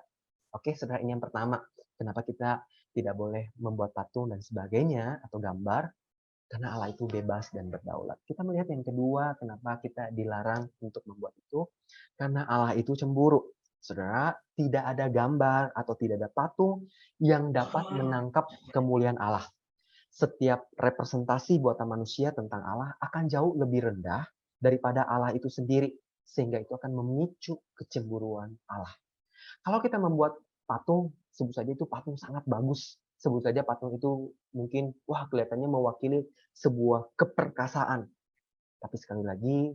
Oke, saudara, ini yang pertama. Kenapa kita tidak boleh membuat patung dan sebagainya atau gambar? Karena Allah itu bebas dan berdaulat. Kita melihat yang kedua, kenapa kita dilarang untuk membuat itu? Karena Allah itu cemburu. Saudara, tidak ada gambar atau tidak ada patung yang dapat menangkap kemuliaan Allah. Setiap representasi buatan manusia tentang Allah akan jauh lebih rendah daripada Allah itu sendiri, sehingga itu akan memicu kecemburuan Allah. Kalau kita membuat patung, sebut saja itu patung sangat bagus. Sebut saja patung itu mungkin, wah kelihatannya mewakili sebuah keperkasaan. Tapi sekali lagi,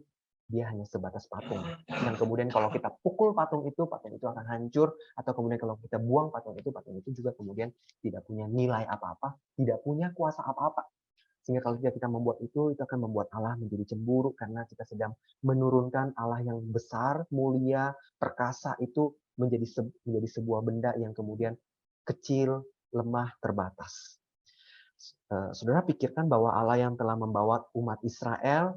dia hanya sebatas patung. Dan kemudian kalau kita pukul patung itu akan hancur. Atau kemudian kalau kita buang patung itu juga kemudian tidak punya nilai apa-apa, tidak punya kuasa apa-apa. Sehingga kalau kita membuat itu akan membuat Allah menjadi cemburu karena kita sedang menurunkan Allah yang besar, mulia, perkasa itu menjadi sebuah benda yang kemudian kecil, lemah, terbatas. Saudara pikirkan bahwa Allah yang telah membawa umat Israel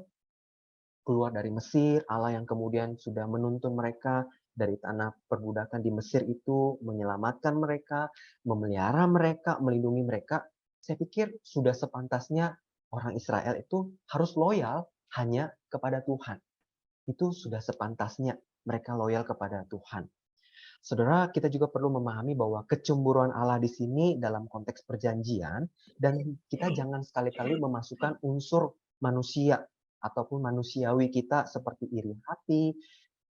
keluar dari Mesir, Allah yang kemudian sudah menuntun mereka dari tanah perbudakan di Mesir itu, menyelamatkan mereka, memelihara mereka, melindungi mereka. Saya pikir sudah sepantasnya orang Israel itu harus loyal hanya kepada Tuhan. Itu sudah sepantasnya mereka loyal kepada Tuhan. Saudara, kita juga perlu memahami bahwa kecemburuan Allah di sini dalam konteks perjanjian, dan kita jangan sekali-kali memasukkan unsur manusia ataupun manusiawi kita seperti iri hati,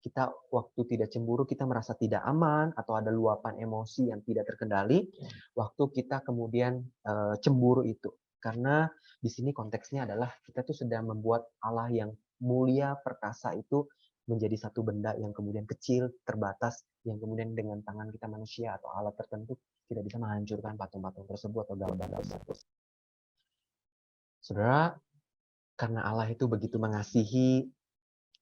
kita waktu tidak cemburu kita merasa tidak aman, atau ada luapan emosi yang tidak terkendali waktu kita kemudian cemburu itu. Karena di sini konteksnya adalah kita tuh sedang membuat Allah yang mulia, perkasa itu menjadi satu benda yang kemudian kecil, terbatas, yang kemudian dengan tangan kita manusia atau alat tertentu tidak bisa menghancurkan patung-patung tersebut atau gambar-gambar tersebut. Saudara, karena Allah itu begitu mengasihi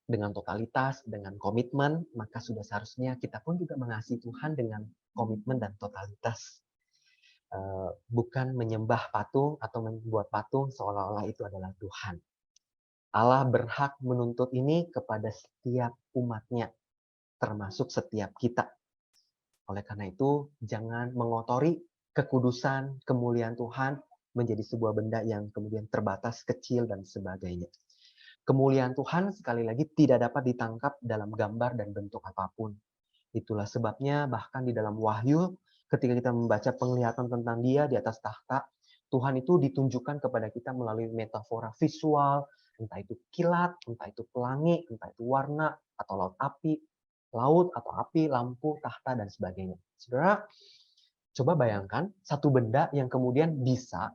dengan totalitas, dengan komitmen, maka sudah seharusnya kita pun juga mengasihi Tuhan dengan komitmen dan totalitas. Bukan menyembah patung atau membuat patung seolah-olah itu adalah Tuhan. Allah berhak menuntut ini kepada setiap umatnya, termasuk setiap kita. Oleh karena itu, jangan mengotori kekudusan, kemuliaan Tuhan menjadi sebuah benda yang kemudian terbatas, kecil, dan sebagainya. Kemuliaan Tuhan sekali lagi tidak dapat ditangkap dalam gambar dan bentuk apapun. Itulah sebabnya bahkan di dalam Wahyu, ketika kita membaca penglihatan tentang Dia di atas tahta, Tuhan itu ditunjukkan kepada kita melalui metafora visual, entah itu kilat, entah itu pelangi, entah itu warna, atau laut atau api, lampu, tahta, dan sebagainya. Saudara, coba bayangkan satu benda yang kemudian bisa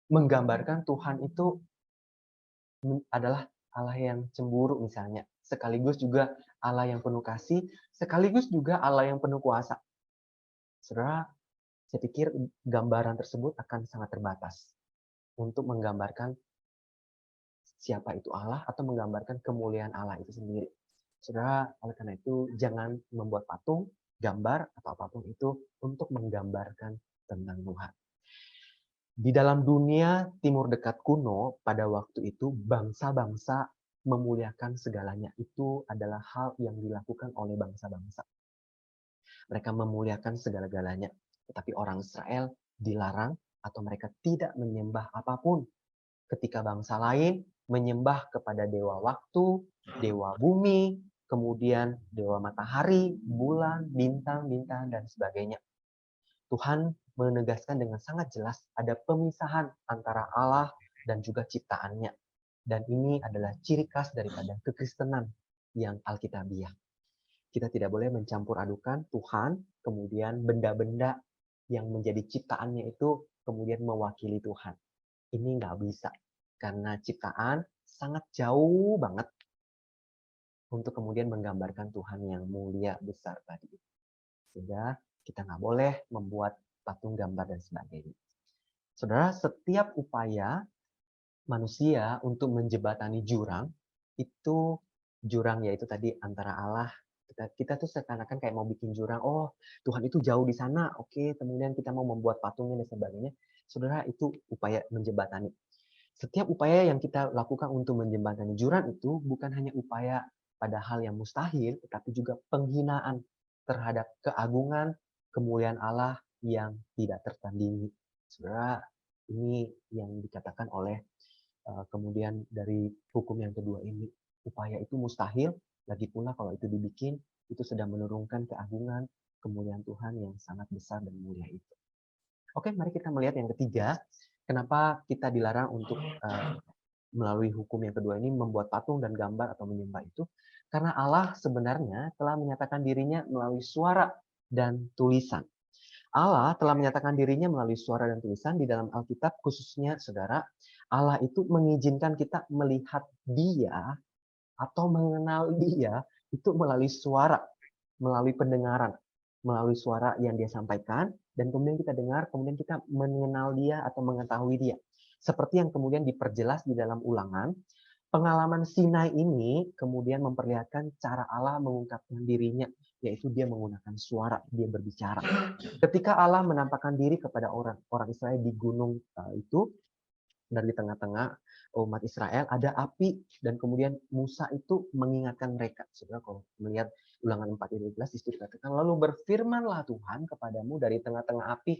menggambarkan Tuhan itu adalah Allah yang cemburu misalnya, sekaligus juga Allah yang penuh kasih, sekaligus juga Allah yang penuh kuasa. Saudara, saya pikir gambaran tersebut akan sangat terbatas untuk menggambarkan siapa itu Allah atau menggambarkan kemuliaan Allah itu sendiri. Saudara, oleh karena itu jangan membuat patung, gambar, atau apapun itu untuk menggambarkan tentang Tuhan. Di dalam dunia timur dekat kuno, pada waktu itu bangsa-bangsa memuliakan segalanya. Itu adalah hal yang dilakukan oleh bangsa-bangsa. Mereka memuliakan segala-galanya. Tetapi orang Israel dilarang atau mereka tidak menyembah apapun. Ketika bangsa lain menyembah kepada dewa waktu, dewa bumi, kemudian dewa matahari, bulan, bintang-bintang, dan sebagainya. Tuhan menegaskan dengan sangat jelas ada pemisahan antara Allah dan juga ciptaannya. Dan ini adalah ciri khas daripada kekristenan yang alkitabiah. Kita tidak boleh mencampur adukan Tuhan, kemudian benda-benda yang menjadi ciptaannya itu kemudian mewakili Tuhan. Ini nggak bisa, karena ciptaan sangat jauh banget untuk kemudian menggambarkan Tuhan yang mulia besar tadi. Sehingga kita nggak boleh membuat patung gambar dan sebagainya. Saudara, setiap upaya manusia untuk menjembatani jurang, itu jurang yaitu tadi antara Allah, kita tuh seakan-akan kayak mau bikin jurang, oh Tuhan itu jauh di sana, oke, kemudian kita mau membuat patungnya dan sebagainya. Saudara, itu upaya menjembatani. Setiap upaya yang kita lakukan untuk menjembatani jurang itu bukan hanya upaya pada hal yang mustahil, tetapi juga penghinaan terhadap keagungan, kemuliaan Allah yang tidak tertandingi. Saudara, ini yang dikatakan oleh kemudian dari hukum yang kedua ini. Upaya itu mustahil, lagi pula kalau itu dibikin, itu sedang menurunkan keagungan, kemuliaan Tuhan yang sangat besar dan mulia itu. Oke, mari kita melihat yang ketiga. Kenapa kita dilarang untuk melalui hukum yang kedua ini membuat patung dan gambar atau menyembah itu? Karena Allah sebenarnya telah menyatakan dirinya melalui suara dan tulisan. Allah telah menyatakan dirinya melalui suara dan tulisan di dalam Alkitab, khususnya saudara, Allah itu mengizinkan kita melihat Dia atau mengenal Dia itu melalui suara, melalui pendengaran, melalui suara yang Dia sampaikan, dan kemudian kita dengar, kemudian kita mengenal Dia atau mengetahui Dia. Seperti yang kemudian diperjelas di dalam Ulangan, pengalaman Sinai ini kemudian memperlihatkan cara Allah mengungkapkan dirinya, yaitu Dia menggunakan suara, Dia berbicara. Ketika Allah menampakkan diri kepada orang Israel di gunung itu, dan di tengah-tengah umat Israel ada api, dan kemudian Musa itu mengingatkan mereka. Saudara, kalau melihat Ulangan 4:15 di situ dikatakan, lalu berfirmanlah Tuhan kepadamu dari tengah-tengah api,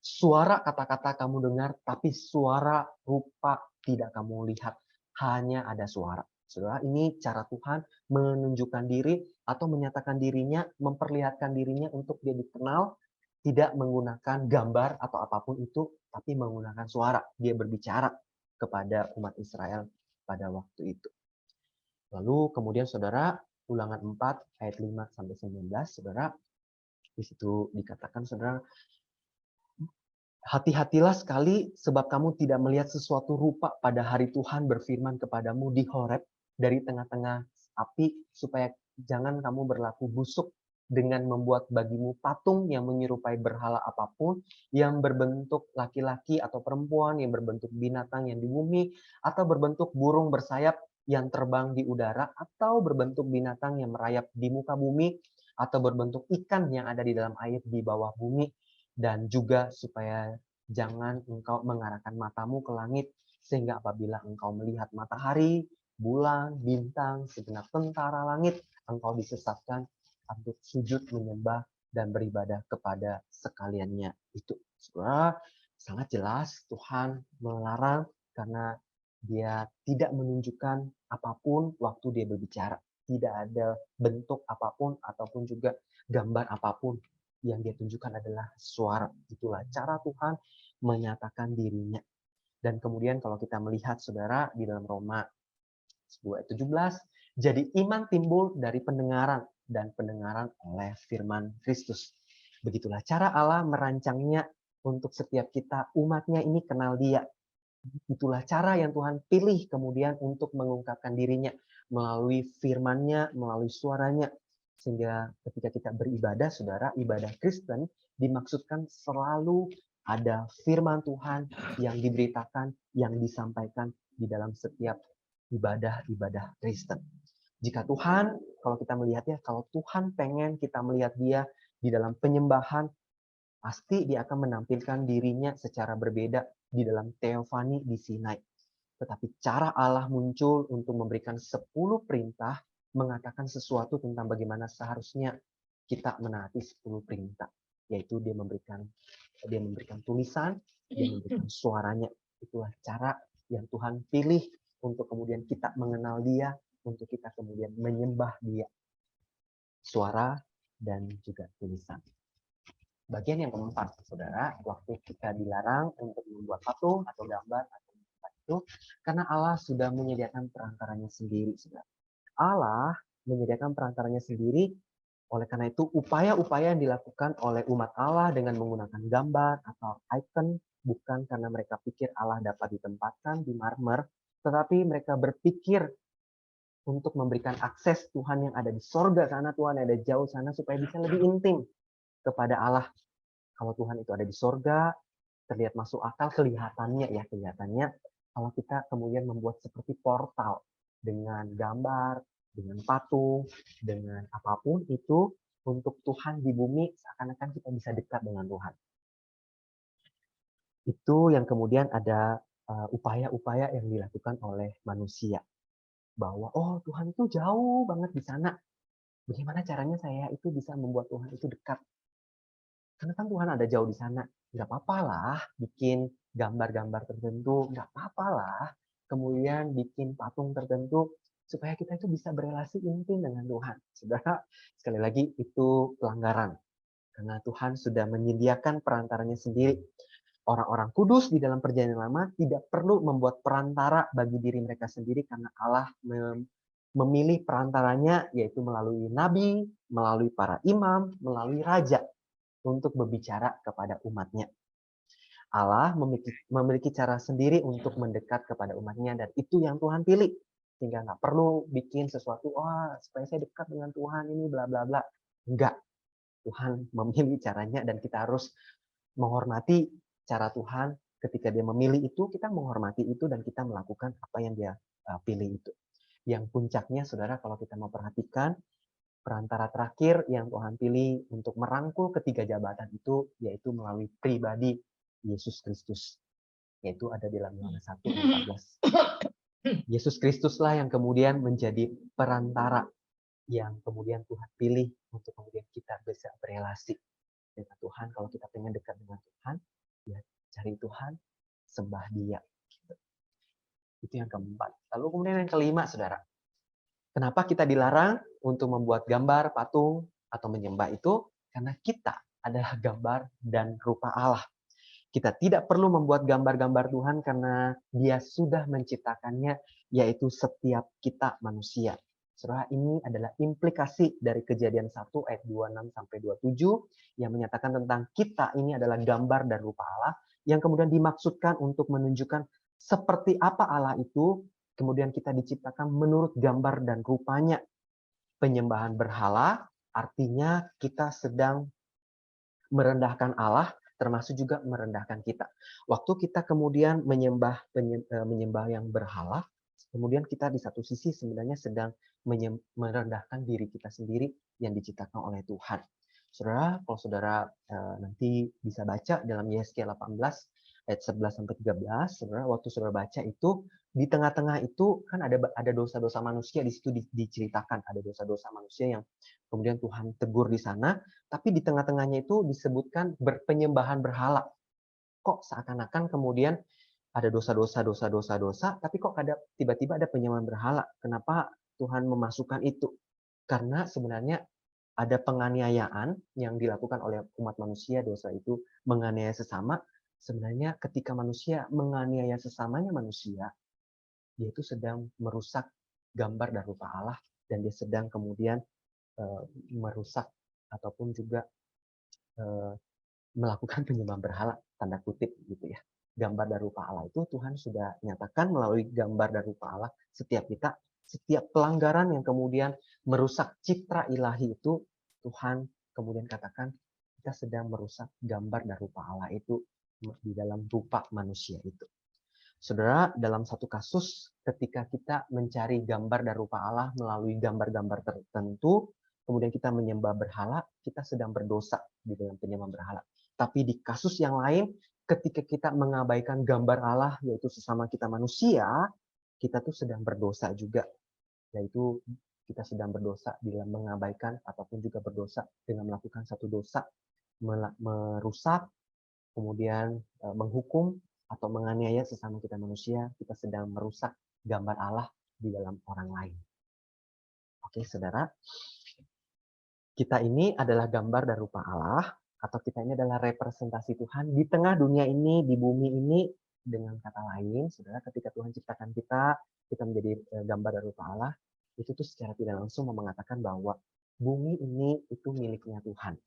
suara kata-kata kamu dengar, tapi suara rupa tidak kamu lihat, hanya ada suara. Saudara, ini cara Tuhan menunjukkan diri atau menyatakan dirinya, memperlihatkan dirinya untuk dia dikenal, tidak menggunakan gambar atau apapun itu, tapi menggunakan suara. Dia berbicara kepada umat Israel pada waktu itu. Lalu kemudian saudara, Ulangan 4 ayat 5-19, saudara, di situ dikatakan, saudara, hati-hatilah sekali sebab kamu tidak melihat sesuatu rupa pada hari Tuhan berfirman kepadamu di Horeb dari tengah-tengah api, supaya jangan kamu berlaku busuk dengan membuat bagimu patung yang menyerupai berhala apapun, yang berbentuk laki-laki atau perempuan, yang berbentuk binatang yang di bumi, atau berbentuk burung bersayap yang terbang di udara, atau berbentuk binatang yang merayap di muka bumi, atau berbentuk ikan yang ada di dalam air di bawah bumi. Dan juga supaya jangan engkau mengarahkan matamu ke langit, sehingga apabila engkau melihat matahari, bulan, bintang, segenap tentara langit, engkau disesatkan untuk sujud menyembah dan beribadah kepada sekaliannya itu. Saudara, sangat jelas Tuhan melarang karena Dia tidak menunjukkan apapun waktu Dia berbicara. Tidak ada bentuk apapun ataupun juga gambar apapun. Yang Dia tunjukkan adalah suara. Itulah cara Tuhan menyatakan dirinya. Dan kemudian kalau kita melihat saudara di dalam Roma 10 ayat 17, jadi iman timbul dari pendengaran, dan pendengaran oleh firman Kristus. Begitulah cara Allah merancangnya untuk setiap kita, umatnya ini kenal Dia. Itulah cara yang Tuhan pilih kemudian untuk mengungkapkan dirinya melalui firman-Nya, melalui suaranya. Sehingga ketika kita beribadah, saudara, ibadah Kristen dimaksudkan selalu ada firman Tuhan yang diberitakan, yang disampaikan di dalam setiap ibadah-ibadah Kristen. Jika Tuhan, kalau kita melihatnya, kalau Tuhan pengen kita melihat Dia di dalam penyembahan, pasti Dia akan menampilkan dirinya secara berbeda di dalam teofani di Sinai. Tetapi cara Allah muncul untuk memberikan 10 perintah, mengatakan sesuatu tentang bagaimana seharusnya kita menaati 10 perintah. yaitu dia memberikan tulisan, dia memberikan suaranya. Itulah cara yang Tuhan pilih untuk kemudian kita mengenal Dia, untuk kita kemudian menyembah Dia. Suara dan juga tulisan. Bagian yang keempat, saudara, waktu kita dilarang untuk membuat patung atau gambar atau itu, karena Allah sudah menyediakan perantaranya sendiri, saudara. Allah menyediakan perantaranya sendiri, oleh karena itu upaya-upaya yang dilakukan oleh umat Allah dengan menggunakan gambar atau icon bukan karena mereka pikir Allah dapat ditempatkan di marmer, tetapi mereka berpikir untuk memberikan akses Tuhan yang ada di sorga sana, Tuhan yang ada jauh sana, supaya bisa lebih intim kepada Allah. Kalau Tuhan itu ada di sorga, terlihat masuk akal kelihatannya. Kalau kita kemudian membuat seperti portal dengan gambar, dengan patung, dengan apapun itu untuk Tuhan di bumi, seakan-akan kita bisa dekat dengan Tuhan. Itu yang kemudian ada upaya-upaya yang dilakukan oleh manusia. Bahwa, oh Tuhan itu jauh banget di sana. Bagaimana caranya saya itu bisa membuat Tuhan itu dekat? Karena kan Tuhan ada jauh di sana. Nggak apa-apa lah bikin gambar-gambar tertentu. Nggak apa-apa lah kemudian bikin patung tertentu supaya kita itu bisa berelasi intim dengan Tuhan. Saudara, sekali lagi itu pelanggaran. Karena Tuhan sudah menyediakan perantaranya sendiri. Orang-orang kudus di dalam perjanjian lama tidak perlu membuat perantara bagi diri mereka sendiri karena Allah memilih perantaranya yaitu melalui nabi, melalui para imam, melalui raja untuk berbicara kepada umatnya. Allah memiliki cara sendiri untuk mendekat kepada umatnya dan itu yang Tuhan pilih. Sehingga nggak perlu bikin sesuatu, supaya saya dekat dengan Tuhan ini bla bla bla. Enggak. Tuhan memilih caranya dan kita harus menghormati cara Tuhan. Ketika dia memilih itu, kita menghormati itu dan kita melakukan apa yang dia pilih itu. Yang puncaknya, saudara, kalau kita mau perhatikan, perantara terakhir yang Tuhan pilih untuk merangkul ketiga jabatan itu, yaitu melalui pribadi Yesus Kristus. Yaitu ada di dalam Yohanes 1:14. Yesus Kristuslah yang kemudian menjadi perantara yang kemudian Tuhan pilih untuk kemudian kita bisa berelasi dengan Tuhan. Kalau kita pengen dekat dengan Tuhan, ya cari Tuhan, sembah Dia. Itu yang keempat. Lalu kemudian yang kelima, saudara. Kenapa kita dilarang untuk membuat gambar, patung, atau menyembah itu? Karena kita adalah gambar dan rupa Allah. Kita tidak perlu membuat gambar-gambar Tuhan karena Dia sudah menciptakannya, yaitu setiap kita manusia. Saudara, ini adalah implikasi dari Kejadian 1 ayat 26-27 yang menyatakan tentang kita ini adalah gambar dan rupa Allah yang kemudian dimaksudkan untuk menunjukkan seperti apa Allah itu, kemudian kita diciptakan menurut gambar dan rupanya. Penyembahan berhala artinya kita sedang merendahkan Allah, termasuk juga merendahkan kita. Waktu kita kemudian menyembah yang berhala, kemudian kita di satu sisi sebenarnya sedang merendahkan diri kita sendiri yang diciptakan oleh Tuhan. Saudara, kalau saudara nanti bisa baca dalam Yesaya 18 ayat 11-13, saudara, waktu saudara baca itu di tengah-tengah itu kan ada dosa-dosa manusia di situ diceritakan, ada dosa-dosa manusia yang kemudian Tuhan tegur di sana, tapi di tengah-tengahnya itu disebutkan berpenyembahan berhala. Kok seakan-akan kemudian ada dosa-dosa, tapi kok tiba-tiba ada penyembahan berhala? Kenapa Tuhan memasukkan itu? Karena sebenarnya ada penganiayaan yang dilakukan oleh umat manusia, dosa itu menganiaya sesama. Sebenarnya ketika manusia menganiaya sesamanya manusia, dia itu sedang merusak gambar dan rupa Allah, dan dia sedang kemudian merusak ataupun juga melakukan penyembahan berhala, tanda kutip gitu ya. Gambar dan rupa Allah itu Tuhan sudah nyatakan melalui gambar dan rupa Allah setiap kita, setiap pelanggaran yang kemudian merusak citra ilahi itu, Tuhan kemudian katakan kita sedang merusak gambar dan rupa Allah itu di dalam rupa manusia itu. Saudara, dalam satu kasus ketika kita mencari gambar dan rupa Allah melalui gambar-gambar tertentu, kemudian kita menyembah berhala, kita sedang berdosa di dalam penyembahan berhala. Tapi di kasus yang lain, ketika kita mengabaikan gambar Allah, yaitu sesama kita manusia, kita tuh sedang berdosa juga. Yaitu kita sedang berdosa di dalam mengabaikan ataupun juga berdosa dengan melakukan satu dosa merusak, kemudian menghukum atau menganiaya sesama kita manusia, kita sedang merusak gambar Allah di dalam orang lain. Oke, saudara, kita ini adalah gambar dan rupa Allah, atau kita ini adalah representasi Tuhan di tengah dunia ini, di bumi ini. Dengan kata lain, saudara, ketika Tuhan ciptakan kita menjadi gambar dan rupa Allah, itu tuh secara tidak langsung mengatakan bahwa bumi ini itu miliknya Tuhan.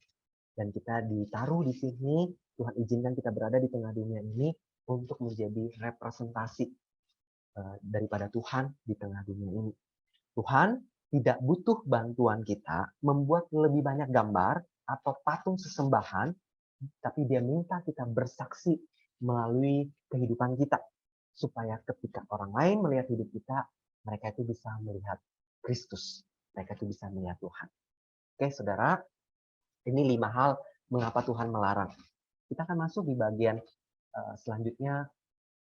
Dan kita ditaruh di sini, Tuhan izinkan kita berada di tengah dunia ini untuk menjadi representasi daripada Tuhan di tengah dunia ini. Tuhan tidak butuh bantuan kita membuat lebih banyak gambar atau patung sesembahan, tapi Dia minta kita bersaksi melalui kehidupan kita, supaya ketika orang lain melihat hidup kita, mereka itu bisa melihat Kristus, mereka itu bisa melihat Tuhan. Oke, saudara, ini 5 hal mengapa Tuhan melarang. Kita akan masuk di bagian selanjutnya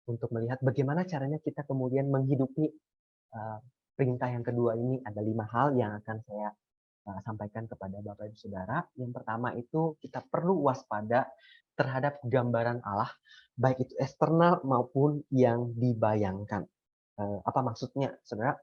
untuk melihat bagaimana caranya kita kemudian menghidupi perintah yang kedua ini. Ada 5 hal yang akan saya sampaikan kepada Bapak Ibu Saudara. Yang pertama itu kita perlu waspada terhadap gambaran Allah, baik itu eksternal maupun yang dibayangkan. Apa maksudnya, saudara?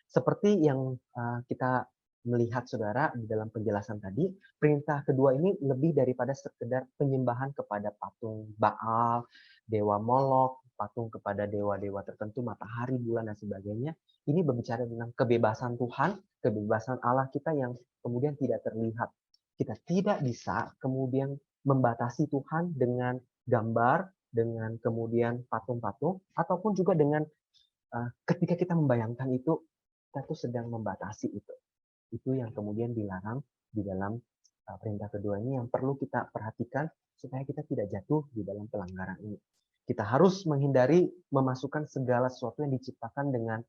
Seperti yang kita melihat, saudara, di dalam penjelasan tadi, perintah kedua ini lebih daripada sekedar penyembahan kepada patung Baal, dewa Molok, patung kepada dewa-dewa tertentu, matahari, bulan, dan sebagainya. Ini berbicara tentang kebebasan Tuhan, kebebasan Allah kita yang kemudian tidak terlihat. Kita tidak bisa kemudian membatasi Tuhan dengan gambar, dengan kemudian patung-patung, ataupun juga dengan ketika kita membayangkan itu, kita tuh sedang membatasi itu. Itu yang kemudian dilarang di dalam perintah kedua ini yang perlu kita perhatikan supaya kita tidak jatuh di dalam pelanggaran ini. Kita harus menghindari memasukkan segala sesuatu yang diciptakan dengan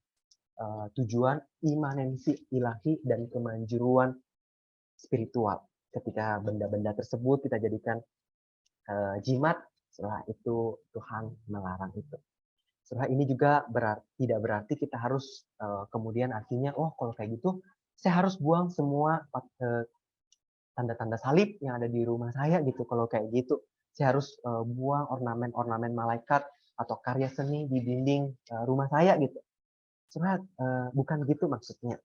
tujuan imanensi ilahi dan kemanjuruan spiritual. Ketika benda-benda tersebut kita jadikan jimat, setelah itu Tuhan melarang itu. Setelah ini juga tidak berarti kita harus kemudian artinya, oh kalau kayak gitu, saya harus buang semua tanda-tanda salib yang ada di rumah saya gitu. Kalau kayak gitu, saya harus buang ornamen-ornamen malaikat atau karya seni di dinding rumah saya gitu. Sebenarnya bukan gitu maksudnya.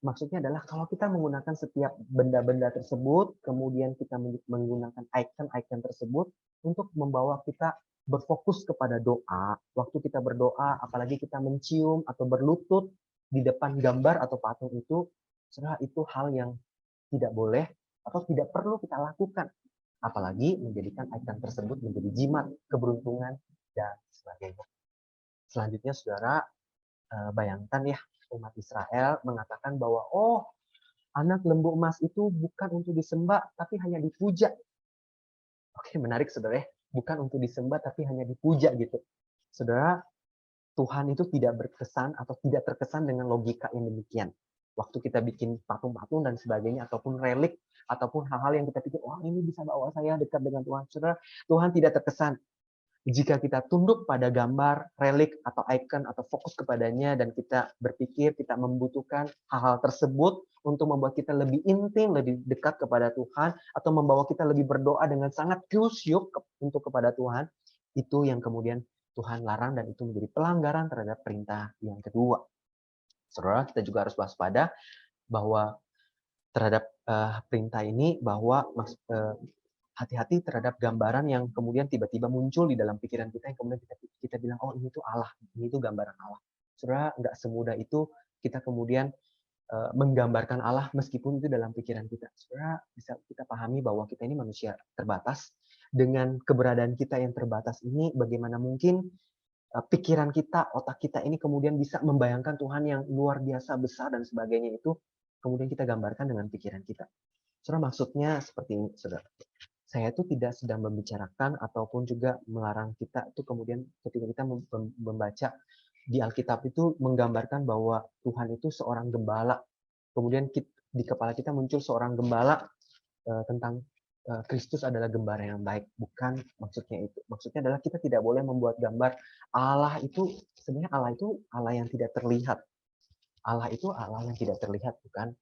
Maksudnya adalah kalau kita menggunakan setiap benda-benda tersebut, kemudian kita menggunakan icon-icon tersebut untuk membawa kita berfokus kepada doa. Waktu kita berdoa, apalagi kita mencium atau berlutut di depan gambar atau patung itu, sebenarnya itu hal yang tidak boleh atau tidak perlu kita lakukan. Apalagi menjadikan icon tersebut menjadi jimat, keberuntungan, dan sebagainya. Selanjutnya, saudara, bayangkan ya, umat Israel mengatakan bahwa anak lembu emas itu bukan untuk disembah tapi hanya dipuja. Oke, menarik saudara ya, bukan untuk disembah tapi hanya dipuja gitu. Saudara, Tuhan itu tidak berkesan atau tidak terkesan dengan logika yang demikian. Waktu kita bikin patung-patung dan sebagainya ataupun relik ataupun hal-hal yang kita pikir, wah ini bisa bawa saya dekat dengan Tuhan. Saudara, Tuhan tidak terkesan. Jika kita tunduk pada gambar, relik, atau icon, atau fokus kepadanya, dan kita berpikir kita membutuhkan hal-hal tersebut untuk membuat kita lebih intim, lebih dekat kepada Tuhan, atau membawa kita lebih berdoa dengan sangat khusyuk untuk kepada Tuhan, itu yang kemudian Tuhan larang dan itu menjadi pelanggaran terhadap perintah yang kedua. Saudara, kita juga harus waspada bahwa terhadap perintah ini, bahwa hati-hati terhadap gambaran yang kemudian tiba-tiba muncul di dalam pikiran kita yang kemudian kita bilang, oh ini tuh Allah, ini tuh gambaran Allah. Saudara, nggak semudah itu kita kemudian menggambarkan Allah meskipun itu dalam pikiran kita. Saudara, bisa kita pahami bahwa kita ini manusia terbatas. Dengan keberadaan kita yang terbatas ini, bagaimana mungkin pikiran kita, otak kita ini kemudian bisa membayangkan Tuhan yang luar biasa besar dan sebagainya itu, kemudian kita gambarkan dengan pikiran kita. Saudara, maksudnya seperti ini, saudara. Saya itu tidak sedang membicarakan ataupun juga melarang kita itu kemudian ketika kita membaca di Alkitab itu menggambarkan bahwa Tuhan itu seorang gembala. Kemudian di kepala kita muncul seorang gembala tentang Kristus adalah gembala yang baik. Bukan maksudnya itu. Maksudnya adalah kita tidak boleh membuat gambar Allah itu, sebenarnya Allah itu Allah yang tidak terlihat. Allah itu Allah yang tidak terlihat, bukan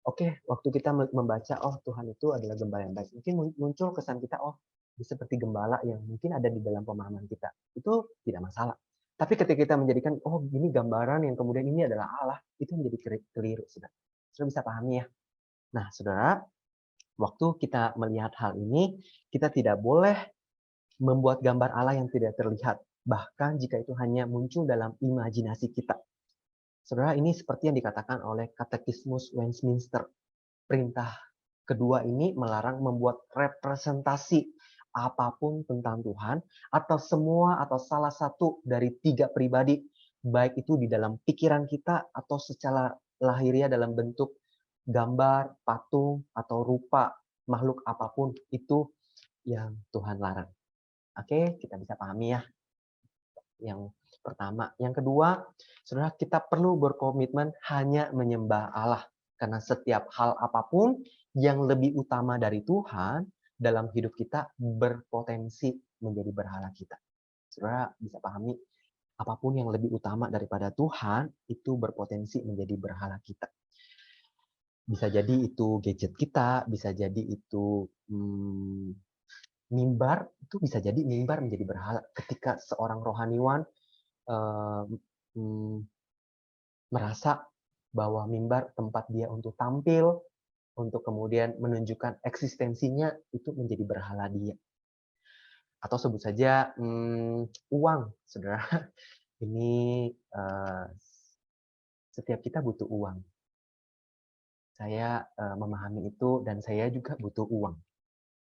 Oke, waktu kita membaca, oh Tuhan itu adalah gembala yang baik. Mungkin muncul kesan kita, oh seperti gembala yang mungkin ada di dalam pemahaman kita. Itu tidak masalah. Tapi ketika kita menjadikan, oh ini gambaran yang kemudian ini adalah Allah, itu menjadi keliru, saudara. Saudara bisa pahami ya? Nah, saudara, waktu kita melihat hal ini, kita tidak boleh membuat gambar Allah yang tidak terlihat. Bahkan jika itu hanya muncul dalam imajinasi kita. Saudara, ini seperti yang dikatakan oleh Katekismus Westminster. Perintah kedua ini melarang membuat representasi apapun tentang Tuhan atau semua atau salah satu dari 3 pribadi, baik itu di dalam pikiran kita atau secara lahiriah dalam bentuk gambar, patung, atau rupa makhluk apapun, itu yang Tuhan larang. Oke, kita bisa pahami ya. Yang pertama. Yang kedua, saudara, kita perlu berkomitmen hanya menyembah Allah. Karena setiap hal apapun yang lebih utama dari Tuhan dalam hidup kita berpotensi menjadi berhala kita. Saudara bisa pahami, apapun yang lebih utama daripada Tuhan itu berpotensi menjadi berhala kita. Bisa jadi itu gadget kita, bisa jadi itu mimbar, itu bisa jadi mimbar menjadi berhala. Ketika seorang rohaniwan merasa bahwa mimbar tempat dia untuk tampil, untuk kemudian menunjukkan eksistensinya, itu menjadi berhala dia. Atau sebut saja uang, saudara. Ini setiap kita butuh uang. Saya memahami itu dan saya juga butuh uang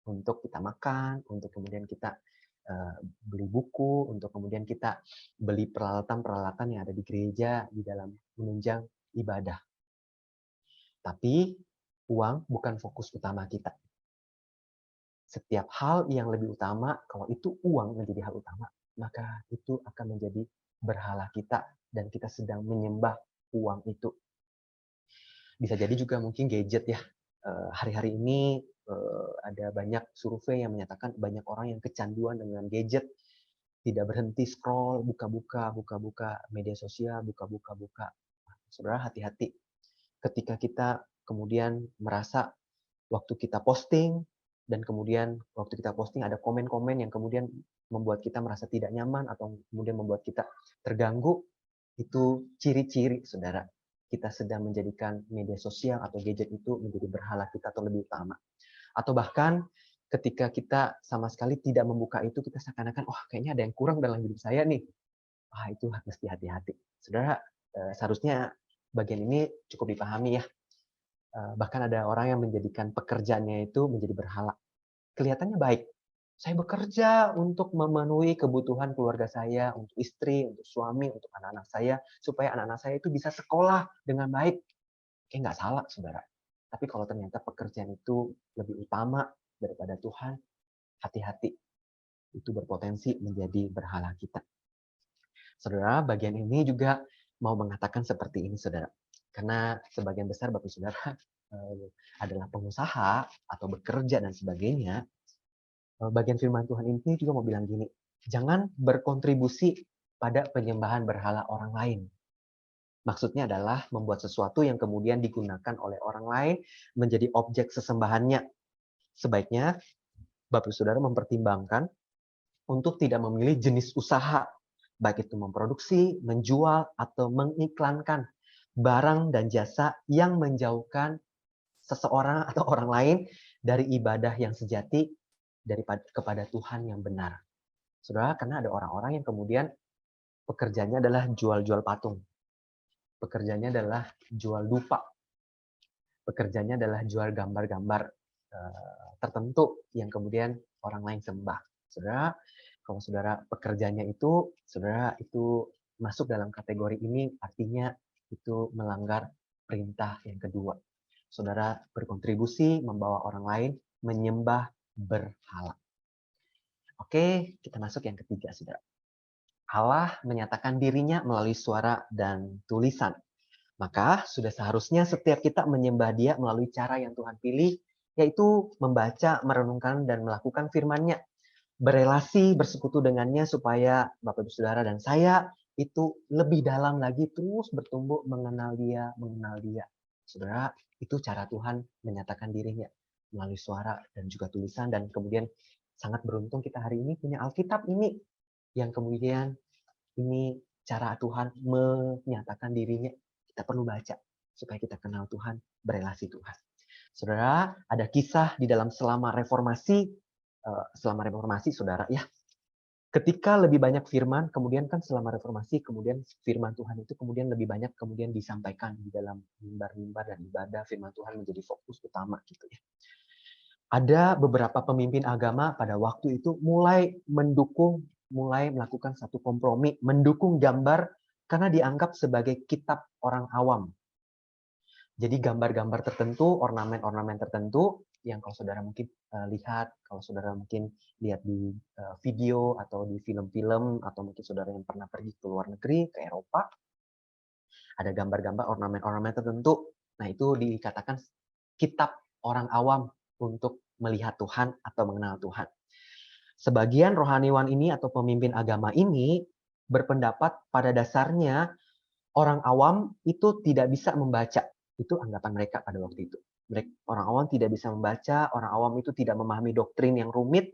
untuk kita makan, untuk kemudian kita beli buku, untuk kemudian kita beli peralatan-peralatan yang ada di gereja di dalam menunjang ibadah. Tapi uang bukan fokus utama kita. Setiap hal yang lebih utama, kalau itu uang menjadi hal utama, maka itu akan menjadi berhala kita dan kita sedang menyembah uang itu. Bisa jadi juga mungkin gadget ya. Hari-hari ini ada banyak survei yang menyatakan banyak orang yang kecanduan dengan gadget, tidak berhenti scroll, buka-buka media sosial, buka. Saudara hati-hati. Ketika kita kemudian merasa waktu kita posting, dan kemudian waktu kita posting ada komen-komen yang kemudian membuat kita merasa tidak nyaman atau kemudian membuat kita terganggu, itu ciri-ciri, saudara, kita sedang menjadikan media sosial atau gadget itu menjadi berhala kita atau lebih utama. Atau bahkan ketika kita sama sekali tidak membuka itu, kita seakan-akan, wah kayaknya ada yang kurang dalam hidup saya nih. Wah itu mesti hati-hati. Saudara, seharusnya bagian ini cukup dipahami ya. Bahkan ada orang yang menjadikan pekerjaannya itu menjadi berhala. Kelihatannya baik. Saya bekerja untuk memenuhi kebutuhan keluarga saya, untuk istri, untuk suami, untuk anak-anak saya, supaya anak-anak saya itu bisa sekolah dengan baik. Kayak nggak salah, saudara. Tapi kalau ternyata pekerjaan itu lebih utama daripada Tuhan, hati-hati. Itu berpotensi menjadi berhala kita. Saudara, bagian ini juga mau mengatakan seperti ini, saudara. Karena sebagian besar Bapak Saudara adalah pengusaha atau bekerja dan sebagainya. Bagian firman Tuhan ini juga mau bilang gini, jangan berkontribusi pada penyembahan berhala orang lain. Maksudnya adalah membuat sesuatu yang kemudian digunakan oleh orang lain menjadi objek sesembahannya. Sebaiknya Bapak Saudara mempertimbangkan untuk tidak memilih jenis usaha, baik itu memproduksi, menjual, atau mengiklankan barang dan jasa yang menjauhkan seseorang atau orang lain dari ibadah yang sejati kepada Tuhan yang benar. Saudara, karena ada orang-orang yang kemudian pekerjaannya adalah jual-jual patung. Pekerjaannya adalah jual dupa. Pekerjaannya adalah jual gambar-gambar tertentu yang kemudian orang lain sembah. Saudara, kalau saudara pekerjaannya itu, saudara itu masuk dalam kategori ini, artinya itu melanggar perintah yang kedua. Saudara berkontribusi membawa orang lain menyembah berhala. Oke, kita masuk yang ketiga, saudara. Allah menyatakan dirinya melalui suara dan tulisan. Maka sudah seharusnya setiap kita menyembah Dia melalui cara yang Tuhan pilih, yaitu membaca, merenungkan, dan melakukan firman-Nya. Berelasi, bersekutu dengannya supaya Bapak Ibu Saudara dan saya itu lebih dalam lagi terus bertumbuh mengenal Dia. Saudara, itu cara Tuhan menyatakan dirinya melalui suara dan juga tulisan, dan kemudian sangat beruntung kita hari ini punya Alkitab ini yang kemudian ini cara Tuhan menyatakan dirinya. Kita perlu baca supaya kita kenal Tuhan, berelasi Tuhan. Saudara, ada kisah di dalam selama reformasi, saudara ya. Ketika lebih banyak firman, kemudian kan selama reformasi, kemudian firman Tuhan itu kemudian lebih banyak kemudian disampaikan di dalam mimbar-mimbar dan ibadah, firman Tuhan menjadi fokus utama gitu ya. Ada beberapa pemimpin agama pada waktu itu mulai melakukan satu kompromi, mendukung gambar karena dianggap sebagai kitab orang awam. Jadi gambar-gambar tertentu, ornamen-ornamen tertentu, yang kalau saudara mungkin lihat, kalau saudara mungkin lihat di video atau di film-film, atau mungkin saudara yang pernah pergi ke luar negeri, ke Eropa, ada gambar-gambar ornamen-ornamen tertentu. Nah, itu dikatakan kitab orang awam untuk melihat Tuhan atau mengenal Tuhan. Sebagian rohaniwan ini atau pemimpin agama ini berpendapat pada dasarnya orang awam itu tidak bisa membaca. Itu anggapan mereka pada waktu itu. Orang awam tidak bisa membaca, orang awam itu tidak memahami doktrin yang rumit.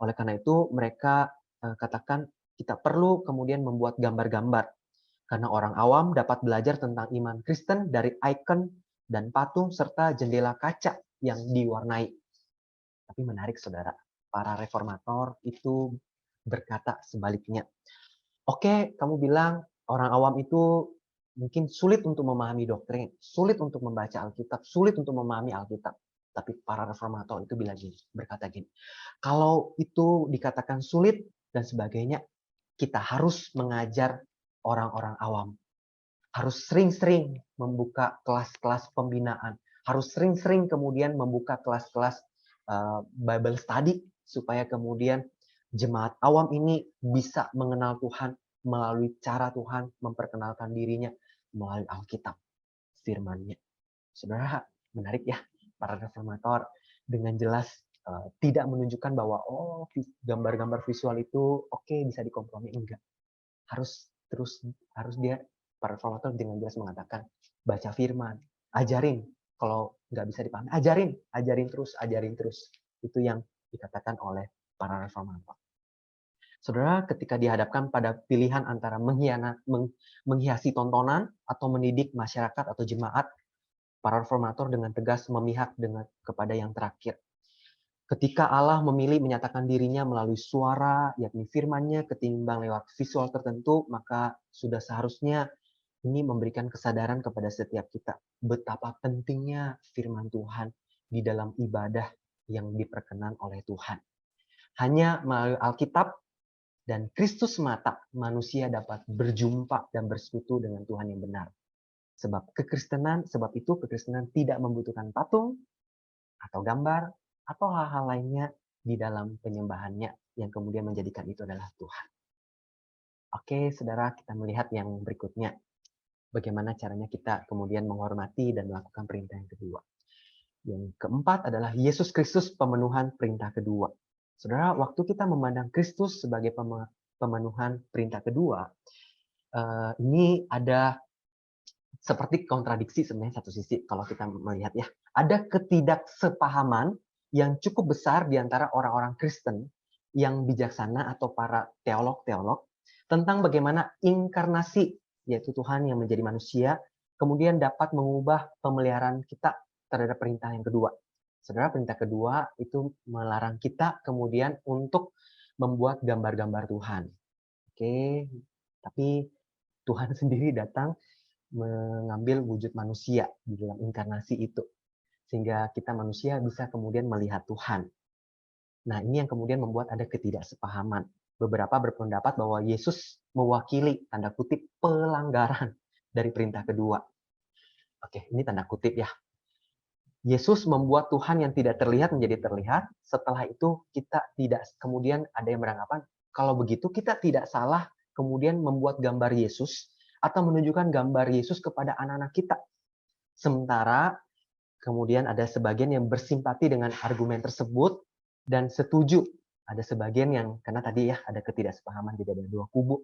Oleh karena itu mereka katakan kita perlu kemudian membuat gambar-gambar. Karena orang awam dapat belajar tentang iman Kristen dari ikon dan patung serta jendela kaca yang diwarnai. Tapi menarik saudara, para reformator itu berkata sebaliknya. Oke, kamu bilang orang awam itu mungkin sulit untuk memahami doktrin, sulit untuk membaca Alkitab, sulit untuk memahami Alkitab. Tapi para reformator itu berkata gini, kalau itu dikatakan sulit dan sebagainya, kita harus mengajar orang-orang awam. Harus sering-sering membuka kelas-kelas pembinaan. Harus sering-sering kemudian membuka kelas-kelas Bible study, supaya kemudian jemaat awam ini bisa mengenal Tuhan melalui cara Tuhan memperkenalkan dirinya melalui Alkitab, firman-Nya. Saudara, menarik ya, para reformator dengan jelas tidak menunjukkan bahwa gambar-gambar visual itu oke, bisa dikompromi, enggak. Harus dia, para reformator dengan jelas mengatakan baca firman, ajarin, kalau nggak bisa dipahami, ajarin terus. Itu yang dikatakan oleh para reformator. Saudara, ketika dihadapkan pada pilihan antara menghiasi tontonan atau mendidik masyarakat atau jemaat, para reformator dengan tegas memihak kepada yang terakhir. Ketika Allah memilih menyatakan dirinya melalui suara, yakni firman-Nya, ketimbang lewat visual tertentu, maka sudah seharusnya ini memberikan kesadaran kepada setiap kita betapa pentingnya firman Tuhan di dalam ibadah yang diperkenan oleh Tuhan. Hanya melalui Alkitab dan Kristus semata manusia dapat berjumpa dan bersekutu dengan Tuhan yang benar. Sebab itu kekristenan tidak membutuhkan patung atau gambar atau hal-hal lainnya di dalam penyembahannya yang kemudian menjadikan itu adalah Tuhan. Oke, saudara, kita melihat yang berikutnya. Bagaimana caranya kita kemudian menghormati dan melakukan perintah yang kedua. Yang keempat adalah Yesus Kristus pemenuhan perintah kedua. Saudara, waktu kita memandang Kristus sebagai pemenuhan perintah kedua, ini ada seperti kontradiksi sebenarnya satu sisi kalau kita melihat ya. Ada ketidaksepahaman yang cukup besar di antara orang-orang Kristen yang bijaksana atau para teolog-teolog tentang bagaimana inkarnasi, yaitu Tuhan yang menjadi manusia, kemudian dapat mengubah pemeliharaan kita terhadap perintah yang kedua. Saudara, perintah kedua itu melarang kita kemudian untuk membuat gambar-gambar Tuhan. Oke, tapi Tuhan sendiri datang mengambil wujud manusia di dalam inkarnasi itu. Sehingga kita manusia bisa kemudian melihat Tuhan. Nah, ini yang kemudian membuat ada ketidaksepahaman. Beberapa berpendapat bahwa Yesus mewakili, tanda kutip, pelanggaran dari perintah kedua. Oke, ini tanda kutip ya. Yesus membuat Tuhan yang tidak terlihat menjadi terlihat. Setelah itu kita tidak, kemudian ada yang beranggapan kalau begitu kita tidak salah kemudian membuat gambar Yesus atau menunjukkan gambar Yesus kepada anak-anak kita. Sementara kemudian ada sebagian yang bersimpati dengan argumen tersebut dan setuju. Ada sebagian yang, karena tadi ya ada ketidaksepahaman, jadi ada dua kubu.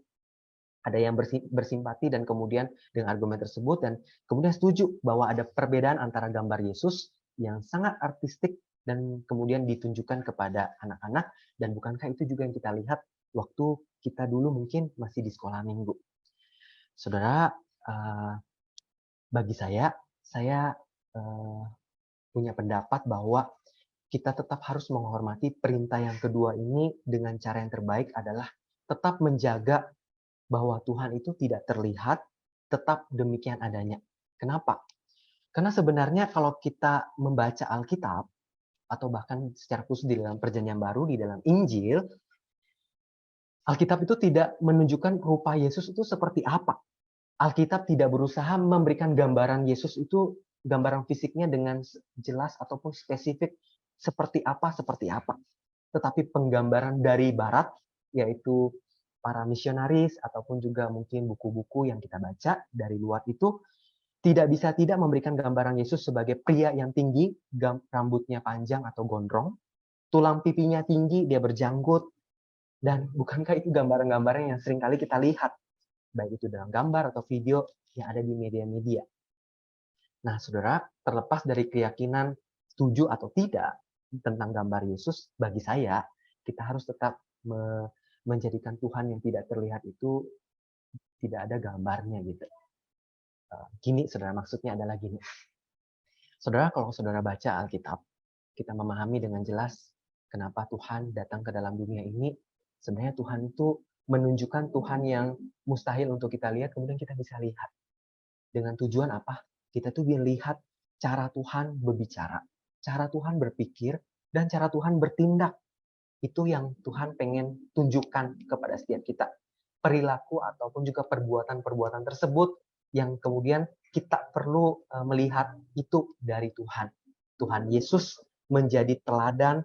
Ada yang bersimpati dan kemudian dengan argumen tersebut dan kemudian setuju bahwa ada perbedaan antara gambar Yesus yang sangat artistik dan kemudian ditunjukkan kepada anak-anak, dan bukankah itu juga yang kita lihat waktu kita dulu mungkin masih di sekolah minggu. Saudara, bagi saya punya pendapat bahwa kita tetap harus menghormati perintah yang kedua ini dengan cara yang terbaik adalah tetap menjaga bahwa Tuhan itu tidak terlihat, tetap demikian adanya. Kenapa? Karena sebenarnya kalau kita membaca Alkitab, atau bahkan secara khusus di dalam Perjanjian Baru, di dalam Injil, Alkitab itu tidak menunjukkan rupa Yesus itu seperti apa. Alkitab tidak berusaha memberikan gambaran Yesus itu, gambaran fisiknya dengan jelas ataupun spesifik seperti apa. Tetapi penggambaran dari Barat, yaitu para misionaris ataupun juga mungkin buku-buku yang kita baca dari luar itu, tidak bisa tidak memberikan gambaran Yesus sebagai pria yang tinggi, rambutnya panjang atau gondrong, tulang pipinya tinggi, dia berjanggut, dan bukankah itu gambaran-gambaran yang sering kali kita lihat, baik itu dalam gambar atau video yang ada di media-media. Nah, saudara, terlepas dari keyakinan setuju atau tidak tentang gambar Yesus, bagi saya, kita harus tetap menjadikan Tuhan yang tidak terlihat itu tidak ada gambarnya gitu. Gini, saudara, maksudnya adalah gini. Saudara, kalau saudara baca Alkitab, kita memahami dengan jelas kenapa Tuhan datang ke dalam dunia ini. Sebenarnya Tuhan itu menunjukkan Tuhan yang mustahil untuk kita lihat, kemudian kita bisa lihat. Dengan tujuan apa? Kita tuh bisa lihat cara Tuhan berbicara, cara Tuhan berpikir, dan cara Tuhan bertindak. Itu yang Tuhan pengen tunjukkan kepada setiap kita. Perilaku ataupun juga perbuatan-perbuatan tersebut yang kemudian kita perlu melihat itu dari Tuhan. Tuhan Yesus menjadi teladan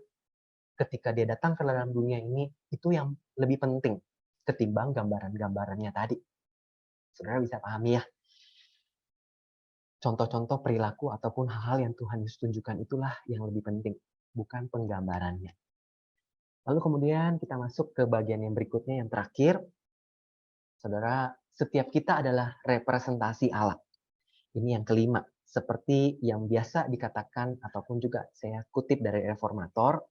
ketika dia datang ke dalam dunia ini, itu yang lebih penting ketimbang gambaran-gambarannya tadi. Saudara bisa pahami ya? Contoh-contoh perilaku ataupun hal-hal yang Tuhan Yesus tunjukkan itulah yang lebih penting, bukan penggambarannya. Lalu kemudian kita masuk ke bagian yang berikutnya, yang terakhir. Saudara, setiap kita adalah representasi Allah. Ini yang kelima. Seperti yang biasa dikatakan, ataupun juga saya kutip dari Reformator,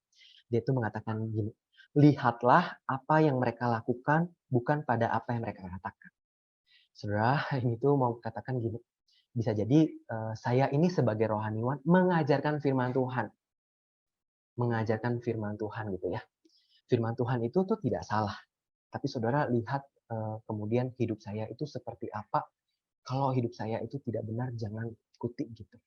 dia itu mengatakan gini, lihatlah apa yang mereka lakukan, bukan pada apa yang mereka katakan. Saudara, ini tuh mau katakan gini, bisa jadi saya ini sebagai rohaniwan mengajarkan firman Tuhan. Mengajarkan firman Tuhan gitu ya. Firman Tuhan itu tuh tidak salah. Tapi saudara lihat kemudian hidup saya itu seperti apa. Kalau hidup saya itu tidak benar, jangan ikuti gitu.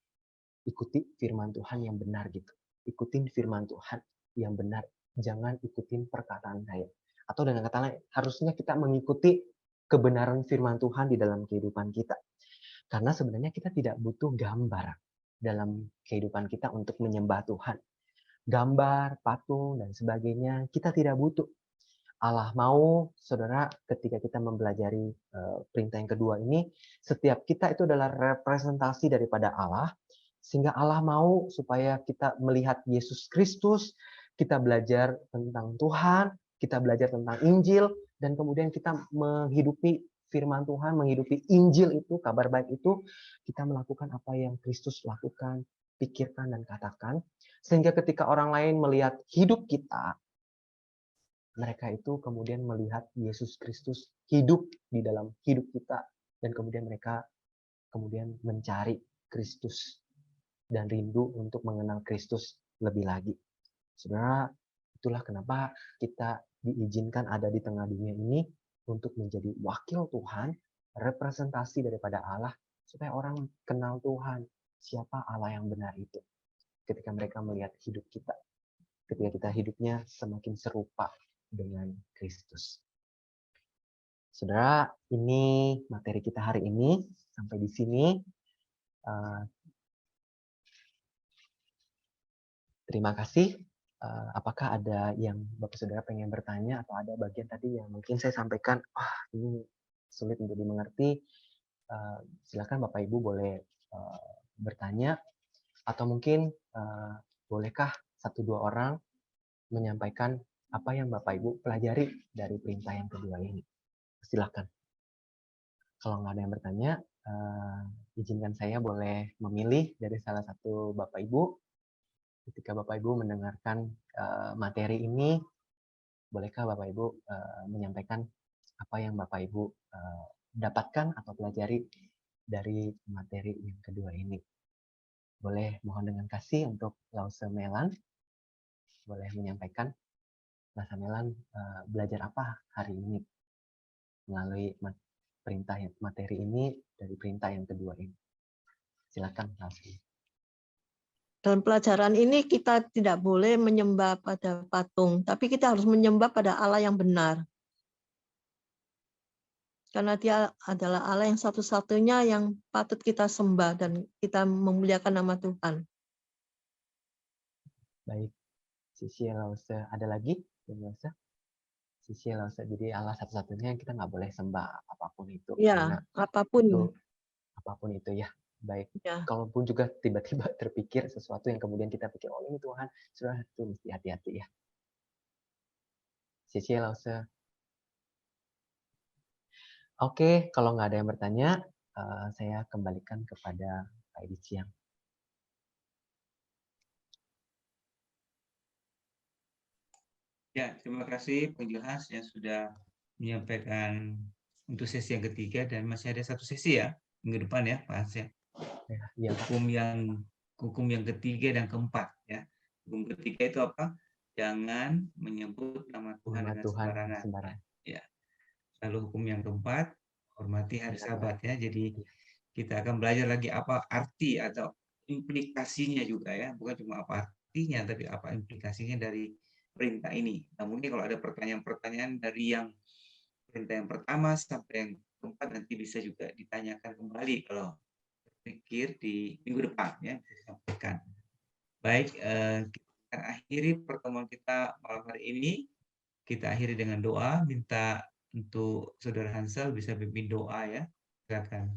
Ikuti firman Tuhan yang benar gitu. Ikutin firman Tuhan yang benar. Jangan ikutin perkataan saya. Atau dengan kata lain, harusnya kita mengikuti kebenaran firman Tuhan di dalam kehidupan kita. Karena sebenarnya kita tidak butuh gambar dalam kehidupan kita untuk menyembah Tuhan. Gambar, patung, dan sebagainya, kita tidak butuh. Allah mau, saudara, ketika kita mempelajari perintah yang kedua ini, setiap kita itu adalah representasi daripada Allah, sehingga Allah mau supaya kita melihat Yesus Kristus, kita belajar tentang Tuhan, kita belajar tentang Injil, dan kemudian kita menghidupi firman Tuhan, menghidupi Injil itu, kabar baik itu, kita melakukan apa yang Kristus lakukan, pikirkan, dan katakan, sehingga ketika orang lain melihat hidup kita, mereka itu kemudian melihat Yesus Kristus hidup di dalam hidup kita, dan kemudian mereka kemudian mencari Kristus dan rindu untuk mengenal Kristus lebih lagi. Saudara, itulah kenapa kita diizinkan ada di tengah dunia ini untuk menjadi wakil Tuhan, representasi daripada Allah, supaya orang kenal Tuhan, siapa Allah yang benar itu. Ketika mereka melihat hidup kita, ketika kita hidupnya semakin serupa dengan Kristus. Saudara, ini materi kita hari ini. Sampai di sini. Terima kasih. Apakah ada yang Bapak Saudara pengen bertanya atau ada bagian tadi yang mungkin saya sampaikan, ini sulit untuk dimengerti. Silakan Bapak Ibu boleh bertanya, atau mungkin bolehkah 1-2 orang menyampaikan apa yang Bapak Ibu pelajari dari perintah yang kedua ini. Silakan. Kalau nggak ada yang bertanya, izinkan saya boleh memilih dari salah satu Bapak Ibu. Ketika Bapak Ibu mendengarkan materi ini, bolehkah Bapak Ibu menyampaikan apa yang Bapak Ibu dapatkan atau pelajari dari materi yang kedua ini? Boleh mohon dengan kasih untuk Lause Melan, boleh menyampaikan Lause Melan belajar apa hari ini melalui perintah materi ini dari perintah yang kedua ini. Silakan Lause. Dalam pelajaran ini kita tidak boleh menyembah pada patung, tapi kita harus menyembah pada Allah yang benar. Karena Dia adalah Allah yang satu-satunya yang patut kita sembah dan kita memuliakan nama Tuhan. Baik, Sisi Lause. Ada lagi? Lause? Sisi Lause. Jadi Allah satu-satunya yang kita nggak boleh sembah apapun itu. Ya, apapun. Itu, apapun itu ya. Baik. Ya. Kalaupun juga tiba-tiba terpikir sesuatu yang kemudian kita pikir, oh ini Tuhan, sudah itu mesti hati-hati ya. Sisi Lause. Oke, kalau nggak ada yang bertanya, saya kembalikan kepada Pak Edi Ciang. Ya, terima kasih Penjelas yang sudah menyampaikan untuk sesi yang ketiga dan masih ada satu sesi ya minggu depan ya Pak Hans ya. Ya, Pak. Hukum yang ketiga dan keempat ya. Hukum ketiga itu apa? Jangan menyebut nama Tuhan dengan sembarangan. Ya. Lalu hukum yang keempat, hormati hari Sabat ya. Jadi kita akan belajar lagi apa arti atau implikasinya juga ya, bukan cuma apa artinya tapi apa implikasinya dari perintah ini. Namun ini kalau ada pertanyaan-pertanyaan dari yang perintah yang pertama sampai yang keempat nanti bisa juga ditanyakan kembali kalau pikir di minggu depan ya bisa disampaikan. Baik, kita akan akhiri pertemuan kita malam hari ini. Kita akhiri dengan doa, minta untuk Saudara Hansel bisa pimpin doa ya. Silakan.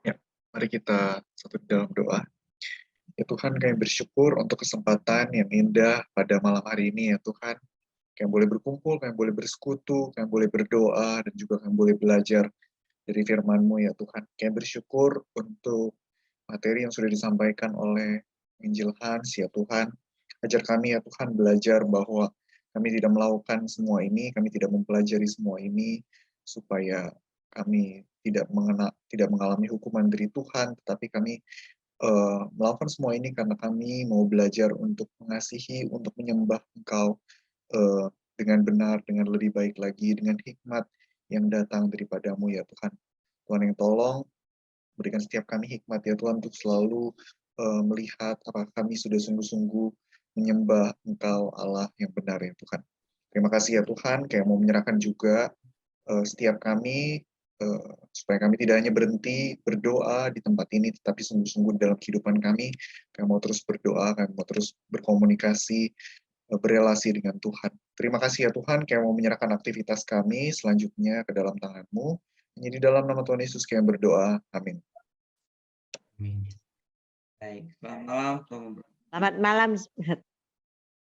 Ya, mari kita satu dalam doa. Ya Tuhan, kami bersyukur untuk kesempatan yang indah pada malam hari ini ya Tuhan. Kami boleh berkumpul, kami boleh bersekutu, kami boleh berdoa, dan juga kami boleh belajar dari firman-Mu ya Tuhan. Kami bersyukur untuk materi yang sudah disampaikan oleh Injil Hans ya Tuhan. Ajar kami ya Tuhan belajar bahwa kami tidak melakukan semua ini, kami tidak mempelajari semua ini, supaya kami tidak mengalami hukuman dari Tuhan, tetapi kami melakukan semua ini karena kami mau belajar untuk mengasihi, untuk menyembah Engkau dengan benar, dengan lebih baik lagi, dengan hikmat yang datang daripada-Mu ya Tuhan. Tuhan yang tolong berikan setiap kami hikmat ya Tuhan untuk selalu melihat apakah kami sudah sungguh-sungguh menyembah Engkau Allah yang benar ya Tuhan. Terima kasih ya Tuhan, kayak mau menyerahkan juga setiap kami supaya kami tidak hanya berhenti berdoa di tempat ini, tetapi sungguh-sungguh dalam kehidupan kami mau terus berdoa, kami mau terus berkomunikasi, berelasi dengan Tuhan. Terima kasih ya Tuhan, kami mau menyerahkan aktivitas kami selanjutnya ke dalam tangan-Mu. Hanya di dalam nama Tuhan Yesus kami berdoa. Amin. Amin. Baik, selamat malam. Selamat malam.